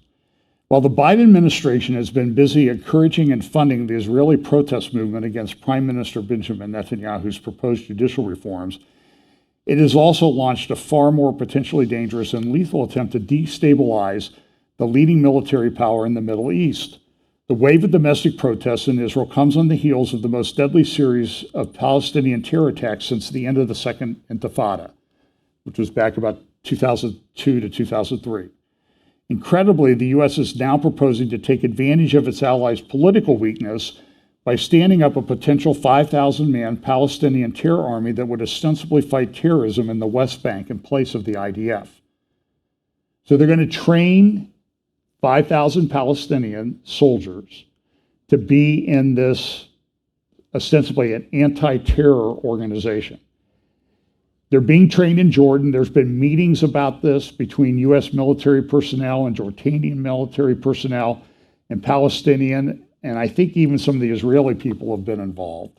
While the Biden administration has been busy encouraging and funding the Israeli protest movement against Prime Minister Benjamin Netanyahu's proposed judicial reforms, it has also launched a far more potentially dangerous and lethal attempt to destabilize the leading military power in the Middle East. The wave of domestic protests in Israel comes on the heels of the most deadly series of Palestinian terror attacks since the end of the Second Intifada, which was back about 2002 to 2003. Incredibly, the U.S. is now proposing to take advantage of its allies' political weakness by standing up a potential 5,000-man Palestinian terror army that would ostensibly fight terrorism in the West Bank in place of the IDF. So they're going to train 5,000 Palestinian soldiers to be in this ostensibly an anti-terror organization. They're being trained in Jordan. There's been meetings about this between U.S. military personnel and Jordanian military personnel and Palestinian, and I think even some of the Israeli people have been involved.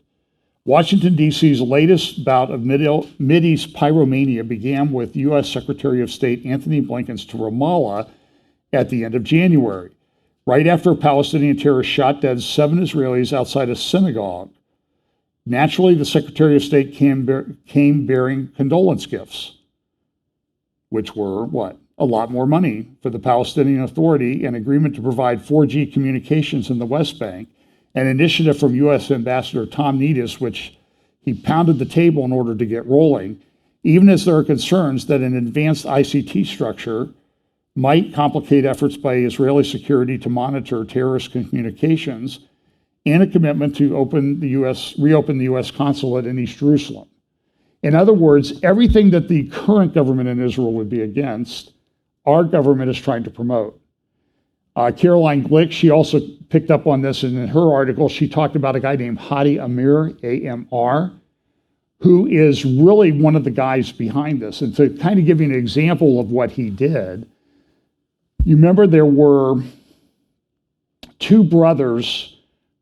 Washington, D.C.'s latest bout of Mideast pyromania began with U.S. Secretary of State Anthony Blinken's to Ramallah at the end of January, right after a Palestinian terrorist shot dead 7 Israelis outside a synagogue. Naturally, the Secretary of State came bearing condolence gifts, which were what? A lot more money for the Palestinian Authority, an agreement to provide 4G communications in the West Bank, an initiative from U.S. Ambassador Tom Needis, which he pounded the table in order to get rolling, even as there are concerns that an advanced ICT structure might complicate efforts by Israeli security to monitor terrorist communications, and a commitment to reopen the U.S. consulate in East Jerusalem. In other words, everything that the current government in Israel would be against, our government is trying to promote. Caroline Glick, she also picked up on this, and in her article, she talked about a guy named Hadi Amir, A-M-R, who is really one of the guys behind this. And to kind of give you an example of what he did, you remember there were 2 brothers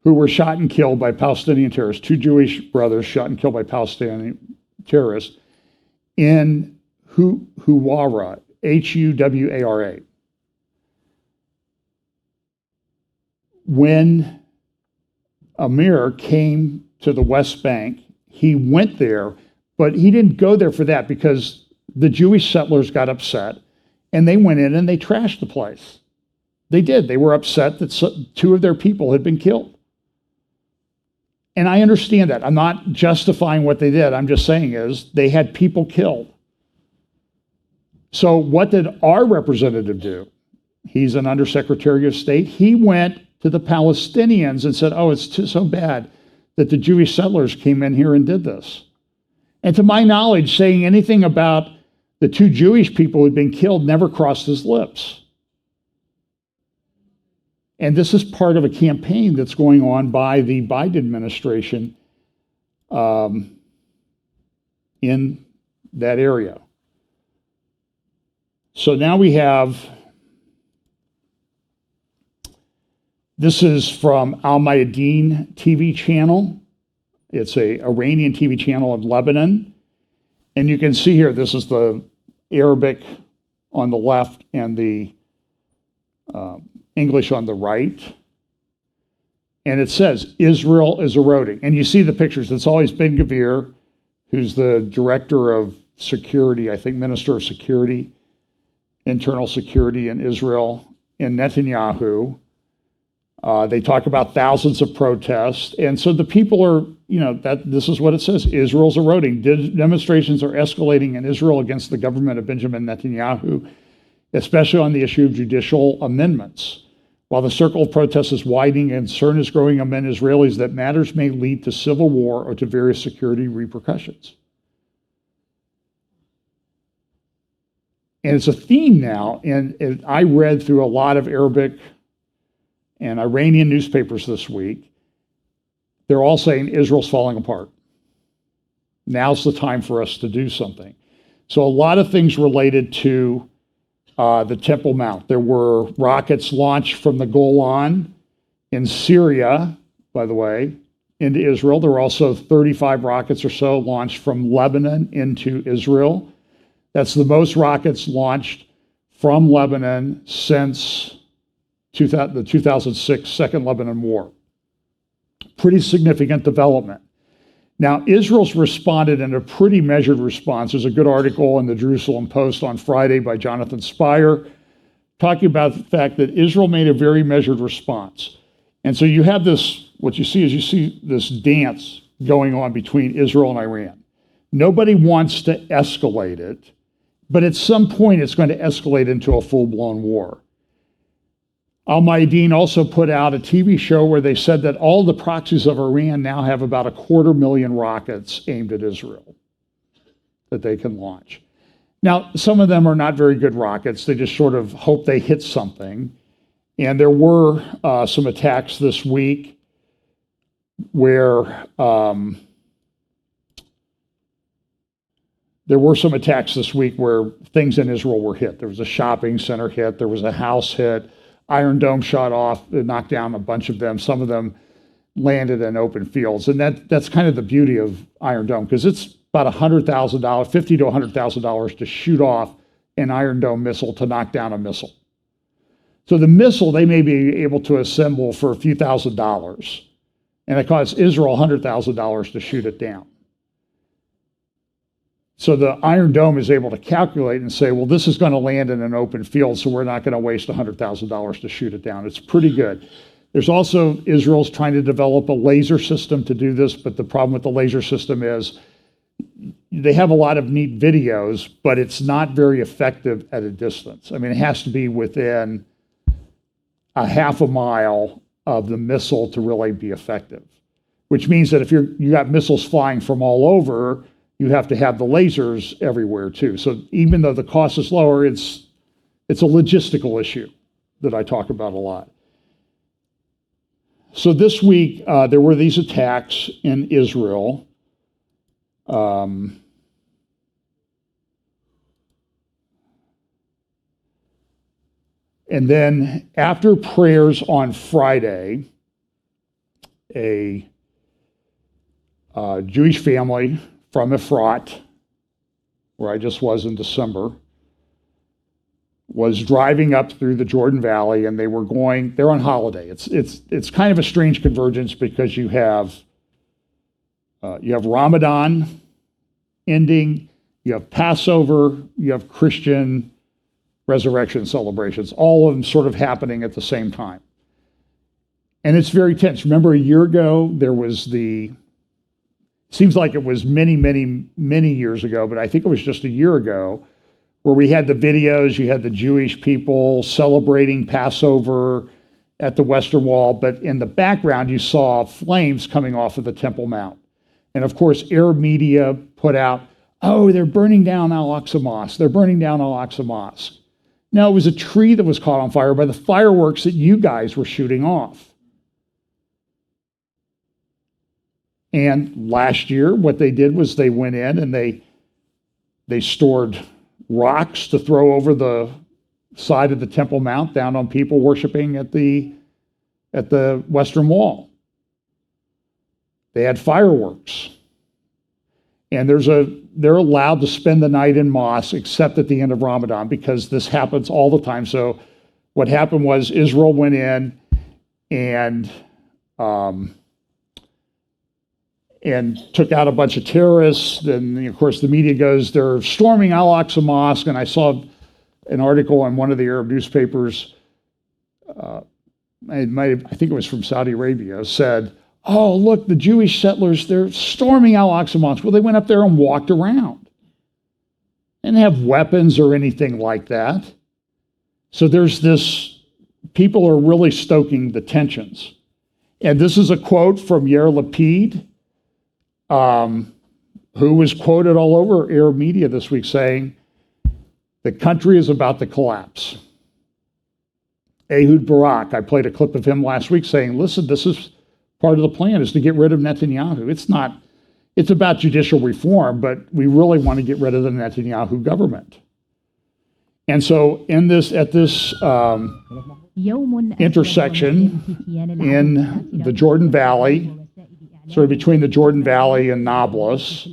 who were shot and killed by Palestinian terrorists, 2 Jewish brothers shot and killed by Palestinian terrorists in Huwara, Huwara. When Amir came to the West Bank, he went there, but he didn't go there for that because the Jewish settlers got upset and they went in and they trashed the place. They did. They were upset that two of their people had been killed. And I understand that. I'm not justifying what they did. I'm just saying is they had people killed. So what did our representative do? He's an undersecretary of state. He went to the Palestinians and said, oh, it's so bad that the Jewish settlers came in here and did this. And to my knowledge, saying anything about the two Jewish people who'd been killed never crossed his lips. And this is part of a campaign that's going on by the Biden administration in that area. So now we have, this is from Al Mayadeen TV channel. It's a Iranian TV channel in Lebanon. And you can see here, this is the Arabic on the left and the English on the right. And it says, Israel is eroding. And you see the pictures. It's always Ben Gvir, who's the director of security, I think Minister of Security, Internal Security in Israel, and Netanyahu. They talk about thousands of protests. And so the people are, this is what it says, Israel's eroding. Demonstrations are escalating in Israel against the government of Benjamin Netanyahu, especially on the issue of judicial amendments. While the circle of protests is widening, concern is growing among Israelis that matters may lead to civil war or to various security repercussions. And it's a theme now, and I read through a lot of Arabic and Iranian newspapers this week. They're all saying Israel's falling apart. Now's the time for us to do something. So a lot of things related to the Temple Mount. There were rockets launched from the Golan in Syria, by the way, into Israel. There were also 35 rockets or so launched from Lebanon into Israel. That's the most rockets launched from Lebanon since the 2006 Second Lebanon War. Pretty significant development. Now, Israel's responded in a pretty measured response. There's a good article in the Jerusalem Post on Friday by Jonathan Spire talking about the fact that Israel made a very measured response. And so you have this, what you see this dance going on between Israel and Iran. Nobody wants to escalate it, but at some point it's going to escalate into a full-blown war. Al Mayadeen also put out a TV show where they said that all the proxies of Iran now have about 250,000 rockets aimed at Israel that they can launch. Now, some of them are not very good rockets. They just sort of hope they hit something. And there were some attacks this week where things in Israel were hit. There was a shopping center hit. There was a house hit. Iron Dome shot off, it knocked down a bunch of them. Some of them landed in open fields. And that's kind of the beauty of Iron Dome, because it's about $100,000, $50,000 to $100,000 to shoot off an Iron Dome missile to knock down a missile. So the missile they may be able to assemble for a few $1,000s, and it costs Israel $100,000 to shoot it down. So the Iron Dome is able to calculate and say, well, this is going to land in an open field, so we're not going to waste $100,000 to shoot it down. It's pretty good. There's also, Israel's trying to develop a laser system to do this, but the problem with the laser system is they have a lot of neat videos, but it's not very effective at a distance. I mean, it has to be within a half a mile of the missile to really be effective, which means that if you got missiles flying from all over, you have to have the lasers everywhere too. So even though the cost is lower, it's a logistical issue that I talk about a lot. So this week, there were these attacks in Israel. And then after prayers on Friday, a Jewish family from Efrat, where I just was in December, was driving up through the Jordan Valley, and they're on holiday. It's kind of a strange convergence because you have Ramadan ending, you have Passover, you have Christian resurrection celebrations, all of them sort of happening at the same time. And it's very tense. Remember a year ago, there was seems like it was many, many, many years ago, but I think it was just a year ago, where we had the videos, you had the Jewish people celebrating Passover at the Western Wall, but in the background, you saw flames coming off of the Temple Mount. And of course, Arab media put out, oh, they're burning down Al-Aqsa Mosque. They're burning down Al-Aqsa Mosque. No, it was a tree that was caught on fire by the fireworks that you guys were shooting off. And last year, what they did was they went in and they stored rocks to throw over the side of the Temple Mount down on people worshiping at the Western Wall. They had fireworks. And they're allowed to spend the night in mosques except at the end of Ramadan, because this happens all the time. So what happened was Israel went in and took out a bunch of terrorists. Then, of course, the media goes, they're storming Al-Aqsa Mosque. And I saw an article on one of the Arab newspapers, I think it was from Saudi Arabia, said, oh, look, the Jewish settlers, they're storming Al-Aqsa Mosque. Well, they went up there and walked around. They didn't have weapons or anything like that. So there's this, people are really stoking the tensions. And this is a quote from Yair Lapid, who was quoted all over Arab media this week saying, the country is about to collapse. Ehud Barak, I played a clip of him last week saying, listen, this is part of the plan, is to get rid of Netanyahu. It's about judicial reform, but we really want to get rid of the Netanyahu government. And so at this intersection in the Jordan Valley, sort of between the Jordan Valley and Nablus,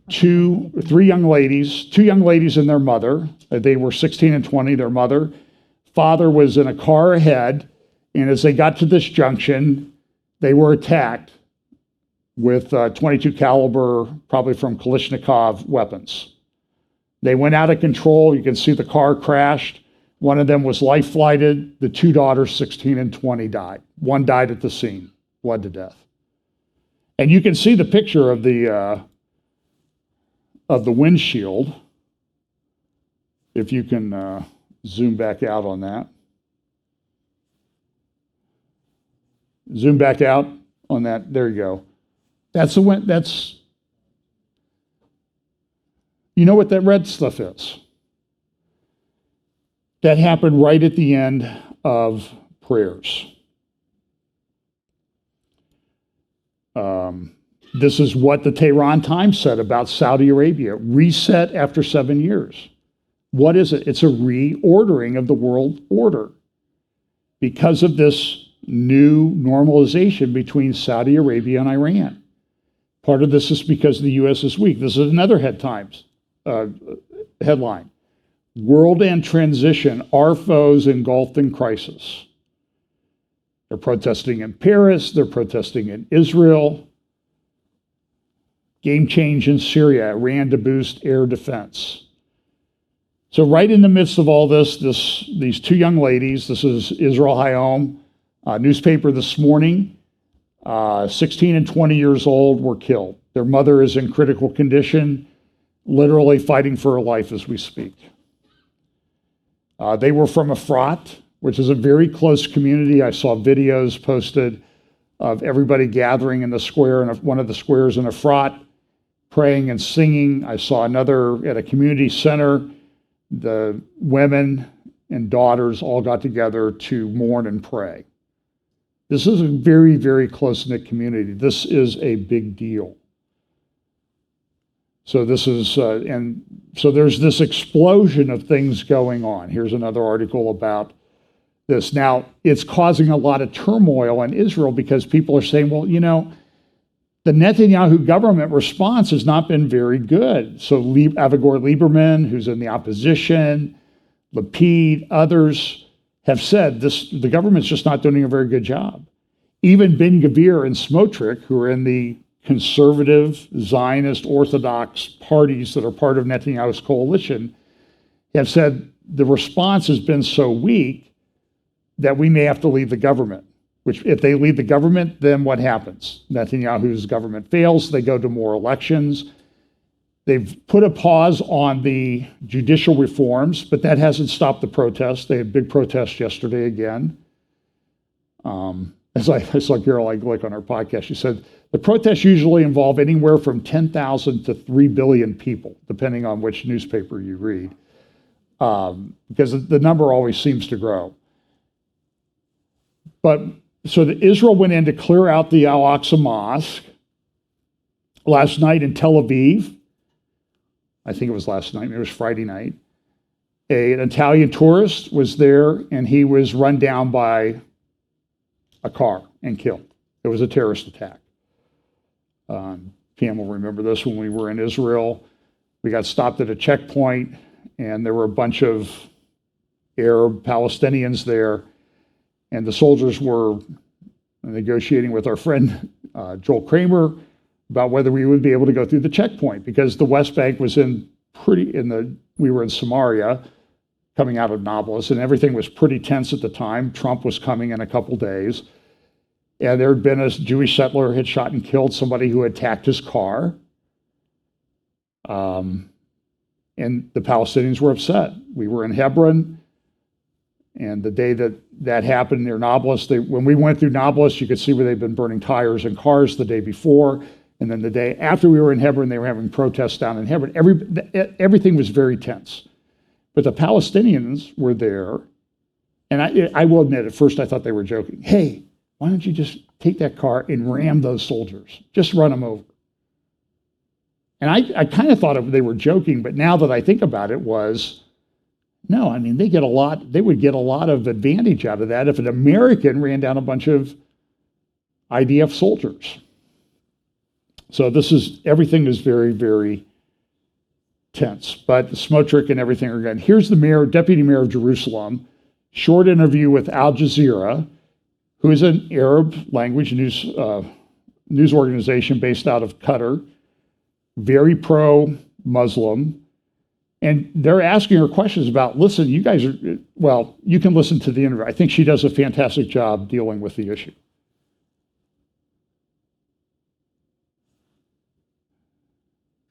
two young ladies and their mother, they were 16 and 20, their mother. Father was in a car ahead, and as they got to this junction, they were attacked with 22 caliber, probably from Kalashnikov weapons. They went out of control. You can see the car crashed. One of them was life flighted. The two daughters, 16 and 20, died. One died at the scene, bled to death. And you can see the picture of the windshield, if you can zoom back out on that. Zoom back out on that. There you go. You know what that red stuff is? That happened right at the end of prayers. This is what the Tehran Times said about Saudi Arabia. Reset after 7 years. What is it? It's a reordering of the world order because of this new normalization between Saudi Arabia and Iran. Part of this is because the U.S. is weak. This is another headline. World and transition, our foes engulfed in crisis. They're protesting in Paris. They're protesting in Israel. Game change in Syria, Iran to boost air defense. So right in the midst of all this, these two young ladies, this is Israel Hayom, newspaper this morning, 16 and 20 years old, were killed. Their mother is in critical condition, literally fighting for her life as we speak. They were from Efrat, which is a very close community. I saw videos posted of everybody gathering in the square, in one of the squares in Efrat, praying and singing. I saw another at a community center. The women and daughters all got together to mourn and pray. This is a very, very close-knit community. This is a big deal. So this is, and so there's this explosion of things going on. Here's another article about this. Now, it's causing a lot of turmoil in Israel because people are saying, well, you know, the Netanyahu government response has not been very good. So Avigdor Lieberman, who's in the opposition, Lapid, others have said the government's just not doing a very good job. Even Ben Gvir and Smotrich, who are in the conservative, Zionist, Orthodox parties that are part of Netanyahu's coalition, have said the response has been so weak that we may have to leave the government. Which, if they leave the government, then what happens? Netanyahu's government fails, they go to more elections. They've put a pause on the judicial reforms, but that hasn't stopped the protests. They had big protests yesterday again. As I saw Caroline Glick on our podcast, she said, the protests usually involve anywhere from 10,000 to 3 billion people, depending on which newspaper you read, because the number always seems to grow. But so Israel went in to clear out the Al-Aqsa Mosque last night in Tel Aviv. I think it was last night, it was Friday night. An Italian tourist was there and he was run down by a car and killed. It was a terrorist attack. Pam will remember this when we were in Israel. We got stopped at a checkpoint and there were a bunch of Arab Palestinians there. And the soldiers were negotiating with our friend Joel Kramer about whether we would be able to go through the checkpoint because the West Bank was we were in Samaria coming out of Nablus and everything was pretty tense at the time. Trump was coming in a couple days. And there had been a Jewish settler had shot and killed somebody who attacked his car. And the Palestinians were upset. We were in Hebron. And the day that happened near Nablus, when we went through Nablus, you could see where they'd been burning tires and cars the day before. And then the day after we were in Hebron, they were having protests down in Hebron. Everything was very tense. But the Palestinians were there. And I will admit, at first I thought they were joking. Hey, why don't you just take that car and ram those soldiers? Just run them over. And I kind of thought they were joking, but now that I think about it no, I mean, they would get a lot of advantage out of that if an American ran down a bunch of IDF soldiers. So everything is very, very tense. But Smotrich and everything are good. Here's the deputy mayor of Jerusalem, short interview with Al Jazeera, who is an Arab language news organization based out of Qatar, very pro-Muslim. And they're asking her questions about, listen, you guys you can listen to the interview. I think she does a fantastic job dealing with the issue.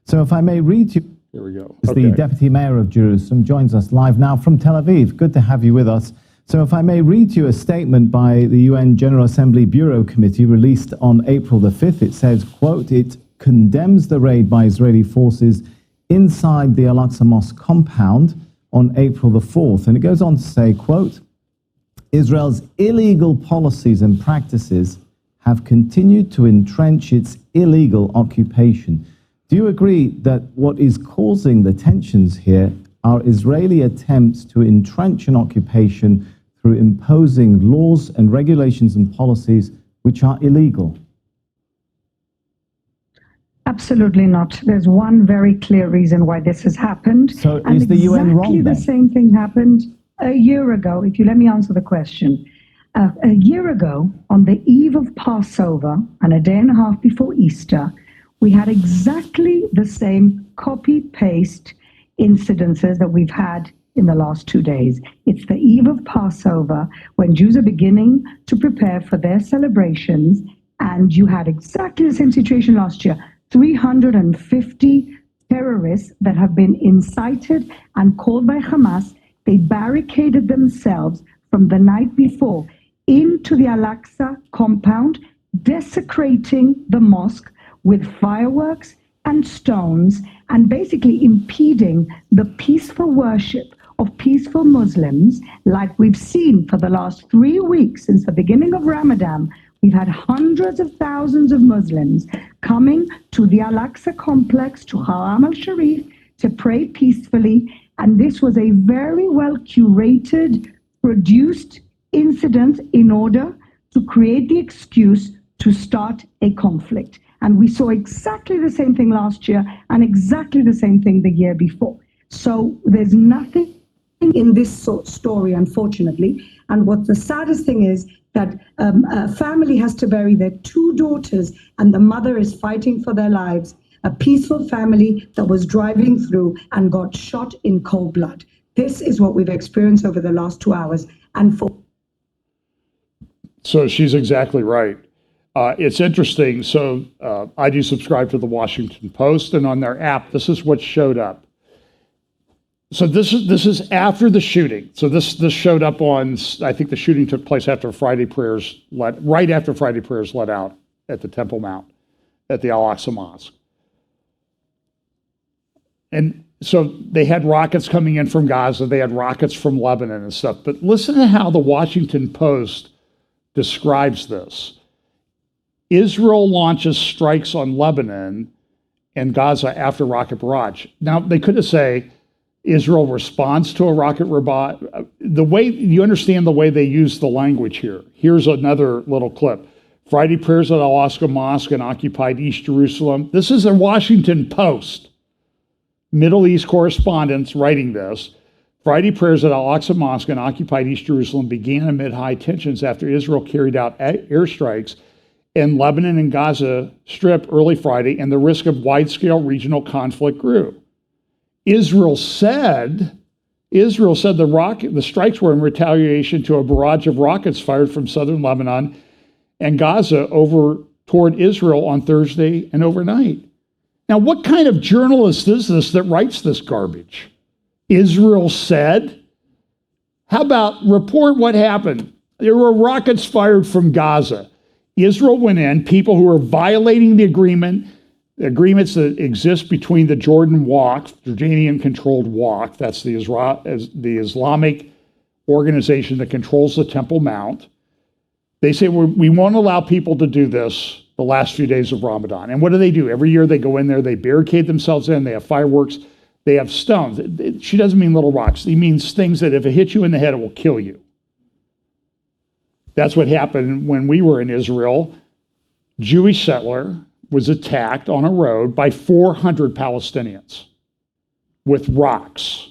So if I may read you, Here we go. the Deputy Mayor of Jerusalem joins us live now from Tel Aviv. Good to have you with us. So if I may read you a statement by the UN General Assembly Bureau Committee released on April the 5th, it says, quote, it condemns the raid by Israeli forces inside the Al-Aqsa Mosque compound on April the 4th. And it goes on to say, quote, Israel's illegal policies and practices have continued to entrench its illegal occupation. Do you agree that what is causing the tensions here are Israeli attempts to entrench an occupation through imposing laws and regulations and policies which are illegal? Absolutely not. There's one very clear reason why this has happened. So is the UN wrong then? Exactly the same thing happened a year ago, if you let me answer the question. A year ago, on the eve of Passover and a day and a half before Easter, we had exactly the same copy-paste incidences that we've had in the last 2 days. It's the eve of Passover when Jews are beginning to prepare for their celebrations, and you had exactly the same situation last year. 350 terrorists that have been incited and called by Hamas. They barricaded themselves from the night before into the Al-Aqsa compound, desecrating the mosque with fireworks and stones, and basically impeding the peaceful worship of peaceful Muslims, like we've seen for the last 3 weeks since the beginning of Ramadan. We've had hundreds of thousands of Muslims coming to the Al-Aqsa complex, to Haram al-Sharif, to pray peacefully. And this was a very well curated, produced incident in order to create the excuse to start a conflict. And we saw exactly the same thing last year and exactly the same thing the year before. So there's nothing in this story, unfortunately. And what the saddest thing is that a family has to bury their 2 daughters and the mother is fighting for their lives. A peaceful family that was driving through and got shot in cold blood. This is what we've experienced over the last 2 hours. And for So she's exactly right. It's interesting. So I do subscribe to the Washington Post, and on their app, this is what showed up. So this is after the shooting. So this showed up on, I think the shooting took place after Friday prayers right after Friday prayers let out at the Temple Mount, at the Al-Aqsa Mosque. And so they had rockets coming in from Gaza, they had rockets from Lebanon and stuff. But listen to how the Washington Post describes this. Israel launches strikes on Lebanon and Gaza after rocket barrage. Now, they could have said Israel responds to a rocket barrage. The way you understand the way they use the language here. Here's another little clip. Friday prayers at Al-Aqsa Mosque in occupied East Jerusalem. This is a Washington Post. Middle East correspondents writing this. Friday prayers at Al-Aqsa Mosque in occupied East Jerusalem began amid high tensions after Israel carried out airstrikes in Lebanon and Gaza Strip early Friday, and the risk of wide-scale regional conflict grew. Israel said the strikes were in retaliation to a barrage of rockets fired from southern Lebanon and Gaza over toward Israel on Thursday and overnight. Now, what kind of journalist is this that writes this garbage? Israel said? How about report what happened? There were rockets fired from Gaza. Israel went in, people who were violating the agreements that exist between the Jordanian-controlled Waqf, that's the Islamic organization that controls the Temple Mount. They say, we won't allow people to do this the last few days of Ramadan. And what do? Every year they go in there, they barricade themselves in, they have fireworks, they have stones. She doesn't mean little rocks. She means things that if it hits you in the head, it will kill you. That's what happened when we were in Israel. Jewish settler was attacked on a road by 400 Palestinians with rocks.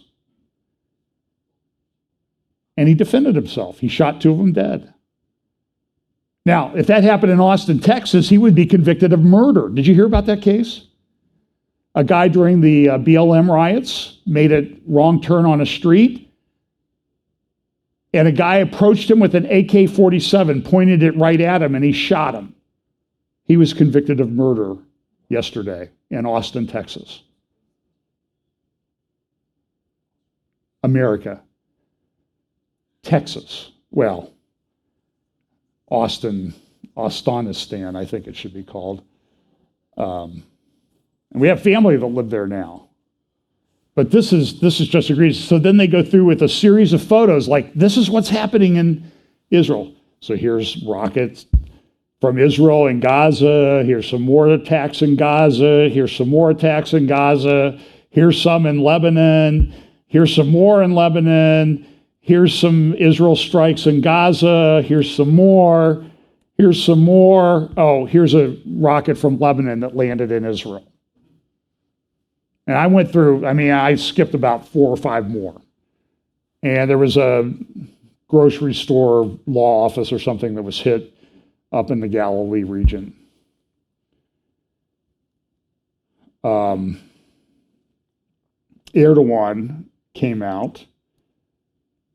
And he defended himself. He shot 2 of them dead. Now, if that happened in Austin, Texas, he would be convicted of murder. Did you hear about that case? A guy during the BLM riots made a wrong turn on a street, and a guy approached him with an AK-47, pointed it right at him, and he shot him. He was convicted of murder yesterday in Austin, Texas. America. Texas. Well, Austanistan, I think it should be called. And we have family that live there now. But this is just egregious. So then they go through with a series of photos like, this is what's happening in Israel. So here's rockets from Israel and Gaza. Here's some more attacks in Gaza. Here's some more attacks in Gaza. Here's some in Lebanon. Here's some more in Lebanon. Here's some Israel strikes in Gaza. Here's some more. Here's some more. Oh, here's a rocket from Lebanon that landed in Israel. And I went through, I skipped about 4 or 5 more. And there was a grocery store law office or something that was hit up in the Galilee region. Erdogan came out.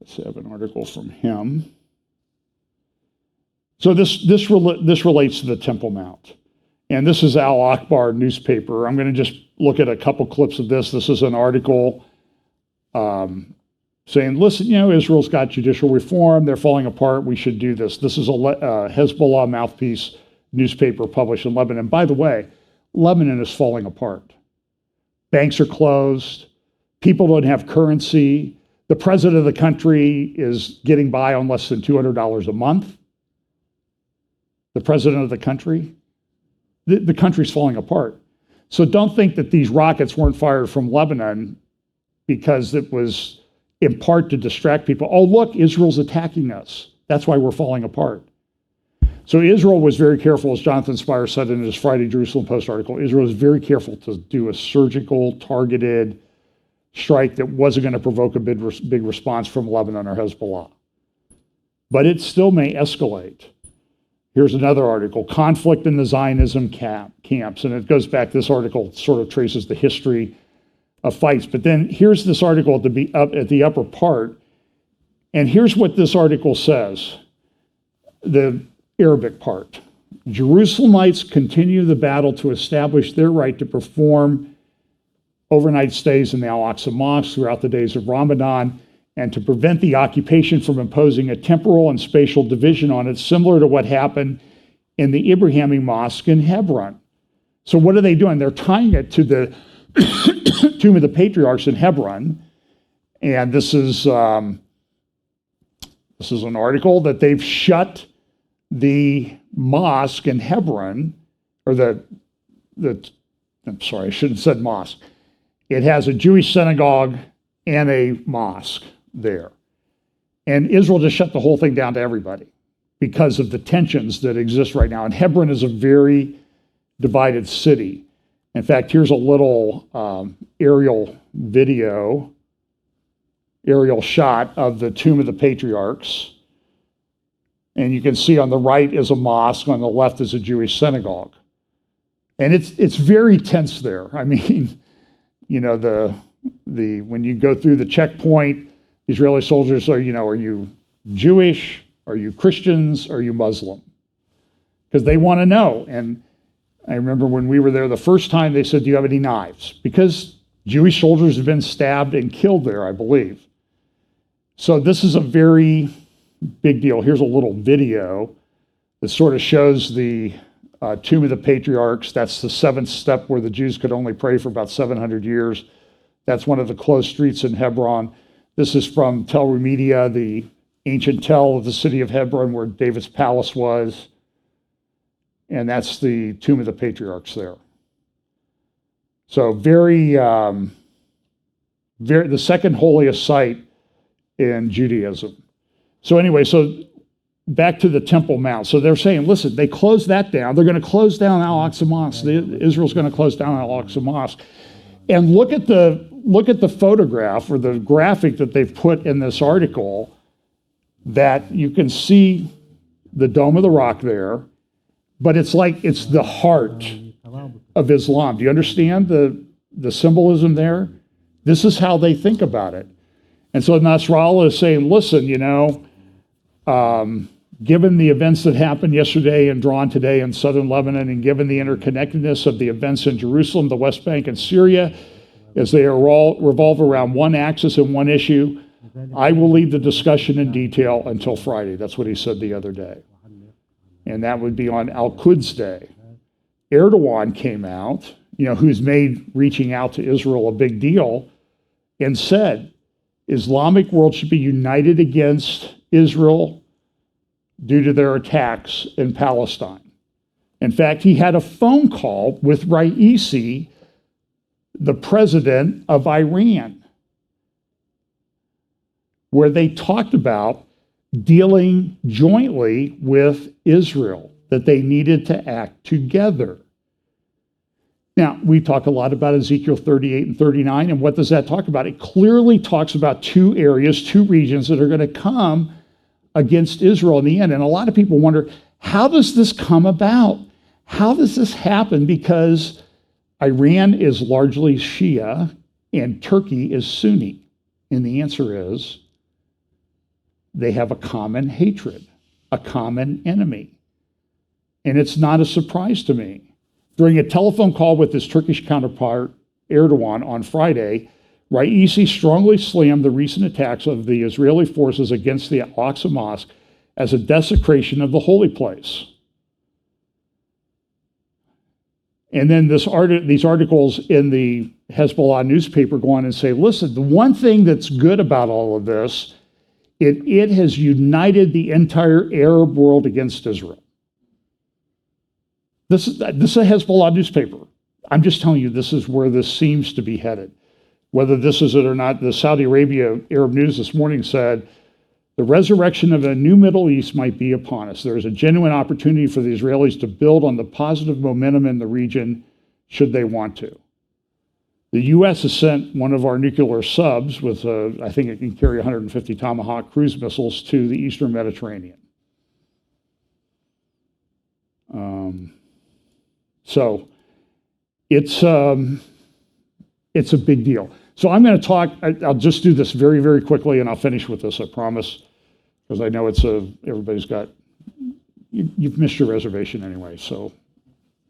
Let's have an article from him. So this relates to the Temple Mount. And this is Al Akbar newspaper. I'm going to just look at a couple clips of this. This is an article saying, listen, Israel's got judicial reform. They're falling apart. We should do this. This is a Hezbollah mouthpiece newspaper published in Lebanon. By the way, Lebanon is falling apart. Banks are closed. People don't have currency. The president of the country is getting by on less than $200 a month. The president of the country. The country's falling apart. So don't think that these rockets weren't fired from Lebanon because it was in part to distract people. Oh, look, Israel's attacking us. That's why we're falling apart. So Israel was very careful, as Jonathan Spire said in his Friday Jerusalem Post article, Israel was very careful to do a surgical, targeted strike that wasn't going to provoke a big response from Lebanon or Hezbollah. But it still may escalate. Here's another article, Conflict in the Zionism Camps. And it goes back, this article sort of traces the history of fights. But then here's this article at the upper part, and here's what this article says, the Arabic part. Jerusalemites continue the battle to establish their right to perform overnight stays in the Al-Aqsa Mosque throughout the days of Ramadan, and to prevent the occupation from imposing a temporal and spatial division on it, similar to what happened in the Ibrahimi Mosque in Hebron. So what are they doing? They're tying it to the Tomb of the Patriarchs in Hebron, and this is an article that they've shut the mosque in Hebron, or I'm sorry, I shouldn't have said mosque. It has a Jewish synagogue and a mosque there. And Israel just shut the whole thing down to everybody because of the tensions that exist right now. And Hebron is a very divided city. In fact, here's a little aerial shot of the Tomb of the Patriarchs. And you can see on the right is a mosque, on the left is a Jewish synagogue. And it's very tense there. I mean, you know, when you go through the checkpoint, Israeli soldiers are you Jewish? Are you Christians? Are you Muslim? Because they want to know. And I remember when we were there the first time, they said, do you have any knives? Because Jewish soldiers have been stabbed and killed there, I believe. So this is a very big deal. Here's a little video that sort of shows the Tomb of the Patriarchs. That's the seventh step where the Jews could only pray for about 700 years. That's one of the closed streets in Hebron. This is from Tel Rumedia, the ancient tell of the city of Hebron where David's palace was. And that's the Tomb of the Patriarchs there. So the second holiest site in Judaism. So anyway, back to the Temple Mount. So they're saying, listen, they closed that down. They're going to close down Al-Aqsa Mosque. Israel's going to close down Al-Aqsa Mosque. And look at the photograph or the graphic that they've put in this article, that you can see the Dome of the Rock there, but it's like it's the heart of Islam. Do you understand the symbolism there? This is how they think about it. And so Nasrallah is saying, listen, given the events that happened yesterday and drawn today in southern Lebanon, and given the interconnectedness of the events in Jerusalem, the West Bank, and Syria, as they revolve around one axis and one issue, I will leave the discussion in detail until Friday. That's what he said the other day. And that would be on Al-Quds Day. Erdogan came out, who's made reaching out to Israel a big deal, and said, Islamic world should be united against Israel due to their attacks in Palestine. In fact, he had a phone call with Raisi, the president of Iran, where they talked about dealing jointly with Israel, that they needed to act together. Now, we talk a lot about Ezekiel 38 and 39, and what does that talk about? It clearly talks about two areas, two regions that are going to come against Israel in the end. And a lot of people wonder, how does this come about? How does this happen? Because Iran is largely Shia and Turkey is Sunni. And the answer is they have a common hatred, a common enemy. And it's not a surprise to me. During a telephone call with his Turkish counterpart, Erdogan, on Friday, Raisi strongly slammed the recent attacks of the Israeli forces against the Al-Aqsa Mosque as a desecration of the holy place. And then these articles in the Hezbollah newspaper go on and say, listen, the one thing that's good about all of this, it has united the entire Arab world against Israel. This is a Hezbollah newspaper. I'm just telling you, this is where this seems to be headed. Whether this is it or not, the Saudi Arabia Arab News this morning said, the resurrection of a new Middle East might be upon us. There is a genuine opportunity for the Israelis to build on the positive momentum in the region should they want to. The U.S. has sent one of our nuclear subs with, I think it can carry 150 Tomahawk cruise missiles to the Eastern Mediterranean. So it's It's a big deal. So I'm going to talk, I'll just do this very, very quickly, and I'll finish with this, I promise, because I know everybody's got, you've missed your reservation anyway, so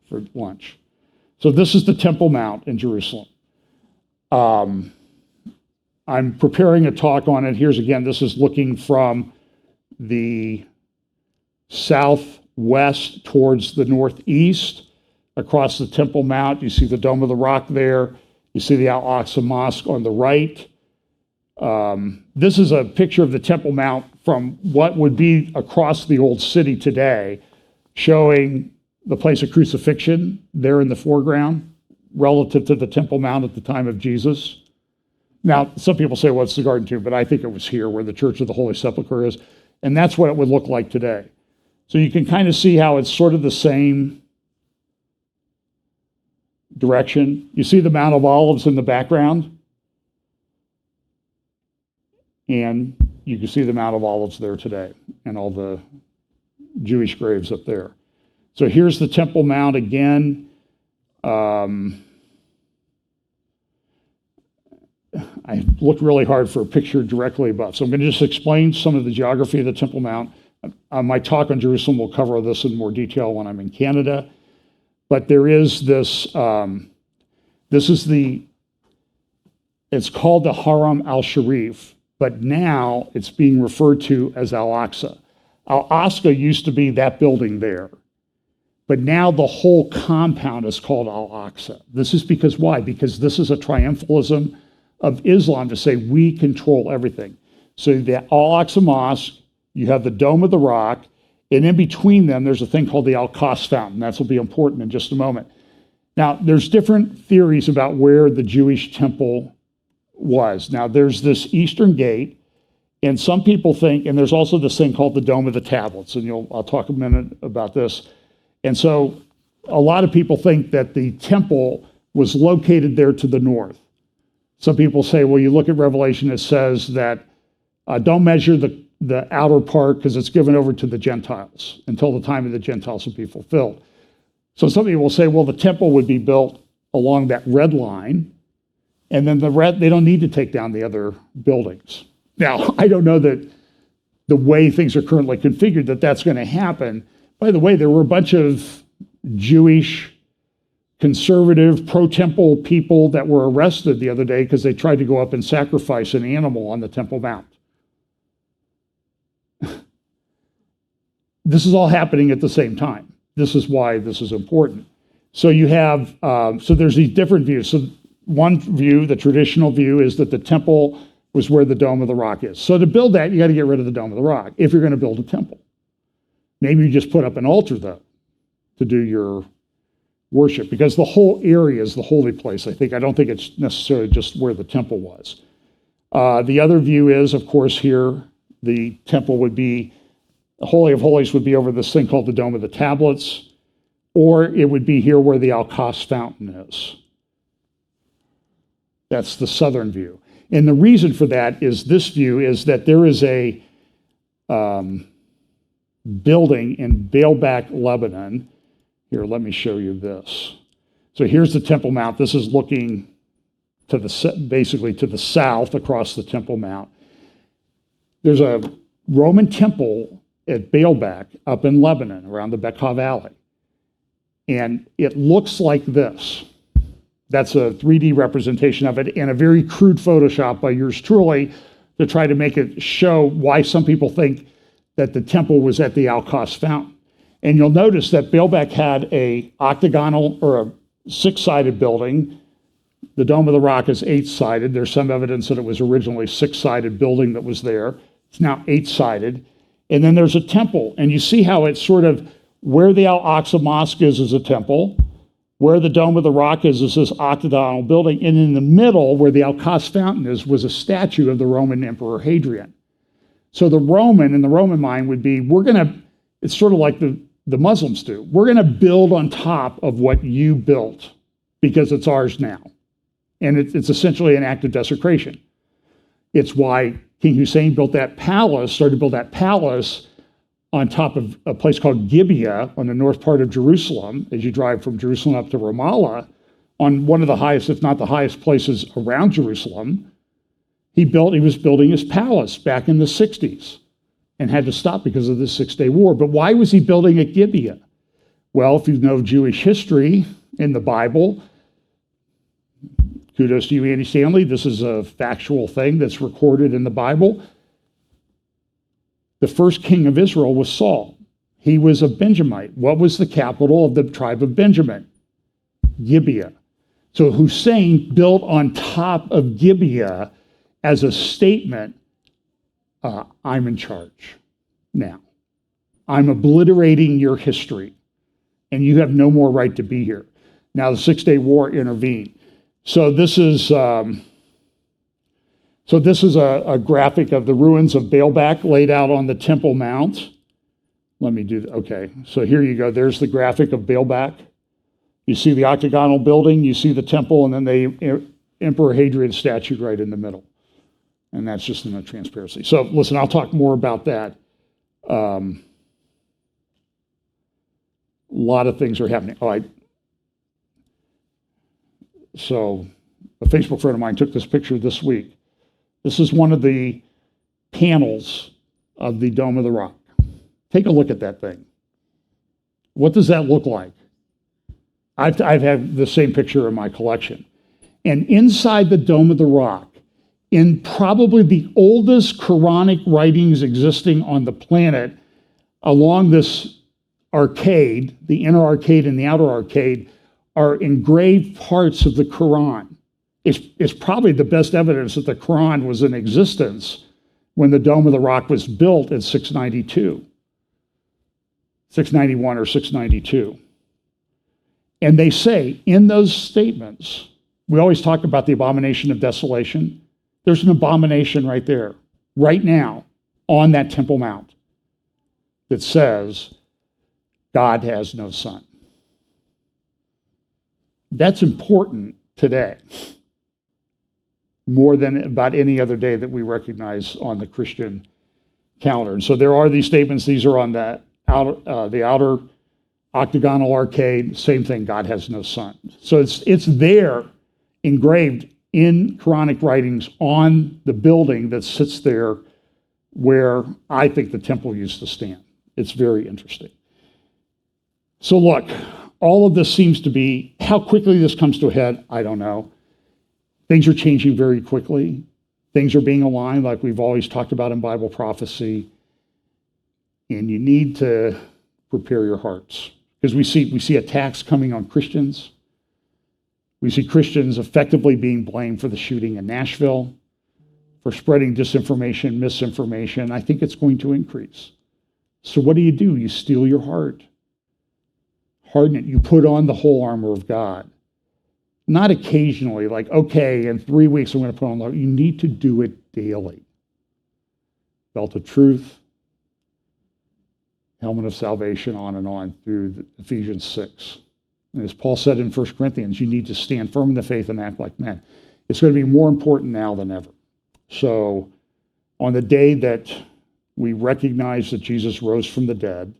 for lunch. So this is the Temple Mount in Jerusalem. I'm preparing a talk on it. Here's again, this is looking from the southwest towards the northeast across the Temple Mount. You see the Dome of the Rock there. You see the Al-Aqsa Mosque on the right. This is a picture of the Temple Mount from what would be across the old city today, showing the place of crucifixion there in the foreground relative to the Temple Mount at the time of Jesus. Now, some people say, well, it's the Garden Tomb, but I think it was here where the Church of the Holy Sepulchre is. And that's what it would look like today. So you can kind of see how it's sort of the same direction. You see the Mount of Olives in the background. And you can see the Mount of Olives there today and all the Jewish graves up there. So here's the Temple Mount again. I looked really hard for a picture directly above. So I'm going to just explain some of the geography of the Temple Mount. My talk on Jerusalem will cover this in more detail when I'm in Canada. But there is this, it's called the Haram al-Sharif, but now it's being referred to as Al-Aqsa. Al-Aqsa used to be that building there. But now the whole compound is called Al-Aqsa. This is because why? Because this is a triumphalism of Islam to say we control everything. So the Al-Aqsa Mosque, you have the Dome of the Rock, and in between them, there's a thing called the Al-Qas Fountain. That will be important in just a moment. Now, there's different theories about where the Jewish temple was. Now, there's this eastern gate, and some people think, and there's also this thing called the Dome of the Tablets, and I'll talk a minute about this. And so a lot of people think that the temple was located there to the north. Some people say, well, you look at Revelation, it says that don't measure the outer part because it's given over to the Gentiles until the time of the Gentiles will be fulfilled. So some people will say, well, the temple would be built along that red line, and then they don't need to take down the other buildings. Now, I don't know that the way things are currently configured that that's going to happen. By the way, there were a bunch of Jewish conservative pro-temple people that were arrested the other day because they tried to go up and sacrifice an animal on the Temple Mount. This is all happening at the same time. This is why this is important. So you have, so there's these different views. So one view, the traditional view, is that the temple was where the Dome of the Rock is. So to build that, you got to get rid of the Dome of the Rock if you're going to build a temple. Maybe you just put up an altar, though, to do your worship, because the whole area is the holy place, I think. I don't think it's necessarily just where the temple was. The other view is, of course, here, the temple would be, the Holy of Holies would be over this thing called the Dome of the Tablets, or it would be here where the Al-Qas Fountain is. That's the southern view. And the reason for that is this view is that there is a building in Baalbek, Lebanon. Here, let me show you this. So here's the Temple Mount. This is looking to basically to the south across the Temple Mount. There's a Roman temple at Baalbek up in Lebanon around the Bekaa Valley. And it looks like this. That's a 3D representation of it and a very crude Photoshop by yours truly to try to make it show why some people think that the temple was at the Al-Qas Fountain. And you'll notice that Baalbek had a octagonal or a six-sided building. The Dome of the Rock is eight-sided. There's some evidence that it was originally a six-sided building that was there. It's now eight-sided. And then there's a temple. And you see how it's sort of where the Al-Aqsa Mosque is a temple, where the Dome of the Rock is this octagonal building, and in the middle, where the Al-Qas Fountain is, was a statue of the Roman Emperor Hadrian. So in the Roman mind would be, it's sort of like the Muslims do. We're going to build on top of what you built because it's ours now. And it's essentially an act of desecration. It's why King Hussein started to build that palace on top of a place called Gibeah on the north part of Jerusalem. As you drive from Jerusalem up to Ramallah, on one of the highest, if not the highest places around Jerusalem. He was building his palace back in the 60s and had to stop because of the 6-Day War. But why was he building at Gibeah? Well, if you know Jewish history in the Bible, kudos to you, Andy Stanley. This is a factual thing that's recorded in the Bible. The first king of Israel was Saul. He was a Benjamite. What was the capital of the tribe of Benjamin? Gibeah. So Hussein built on top of Gibeah as a statement, I'm in charge now. I'm obliterating your history, and you have no more right to be here. Now the 6-Day War intervened. So this is a graphic of the ruins of Baalbek laid out on the Temple Mount. Okay, so here you go. There's the graphic of Baalbek. You see the octagonal building, you see the temple, and then the Emperor Hadrian statue right in the middle. And that's just in the transparency. So listen, I'll talk more about that. A lot of things are happening. All right. So a Facebook friend of mine took this picture this week. This is one of the panels of the Dome of the Rock. Take a look at that thing. What does that look like? I've had the same picture in my collection. And inside the Dome of the Rock, in probably the oldest Quranic writings existing on the planet, along this arcade, the inner arcade and the outer arcade, are engraved parts of the Quran. It's probably the best evidence that the Quran was in existence when the Dome of the Rock was built in 691 or 692. And they say in those statements, we always talk about the abomination of desolation. There's an abomination right there, right now, on that Temple Mount that says, God has no son. That's important today, more than about any other day that we recognize on the Christian calendar. And so there are these statements. These are on the outer octagonal arcade. Same thing, God has no son. So it's there, engraved in Quranic writings on the building that sits there where I think the temple used to stand. It's very interesting. So look, all of this seems to be, how quickly this comes to a head, I don't know. Things are changing very quickly. Things are being aligned like we've always talked about in Bible prophecy. And you need to prepare your hearts. Because we see attacks coming on Christians. We see Christians effectively being blamed for the shooting in Nashville, for spreading disinformation, misinformation. I think it's going to increase. So what do? You steel your heart. Harden it. You put on the whole armor of God. Not occasionally, like, okay, in 3 weeks I'm going to put on the armor. You need to do it daily. Belt of truth, helmet of salvation, on through Ephesians 6. And as Paul said in 1 Corinthians, you need to stand firm in the faith and act like men. It's going to be more important now than ever. So on the day that we recognize that Jesus rose from the dead,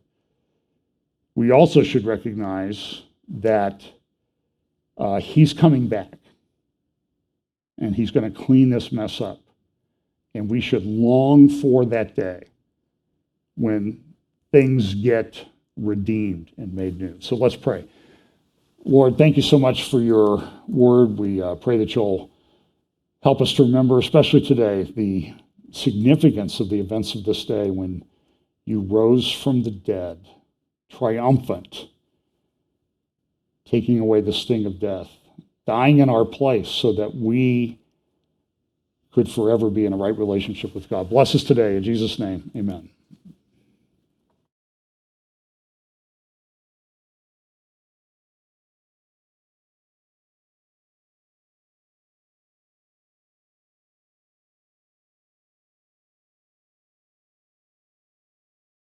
we also should recognize that he's coming back. And he's going to clean this mess up. And we should long for that day when things get redeemed and made new. So let's pray. Lord, thank you so much for your word. We pray that you'll help us to remember, especially today, the significance of the events of this day when you rose from the dead, triumphant, taking away the sting of death, dying in our place so that we could forever be in a right relationship with God. Bless us today. In Jesus' name, amen.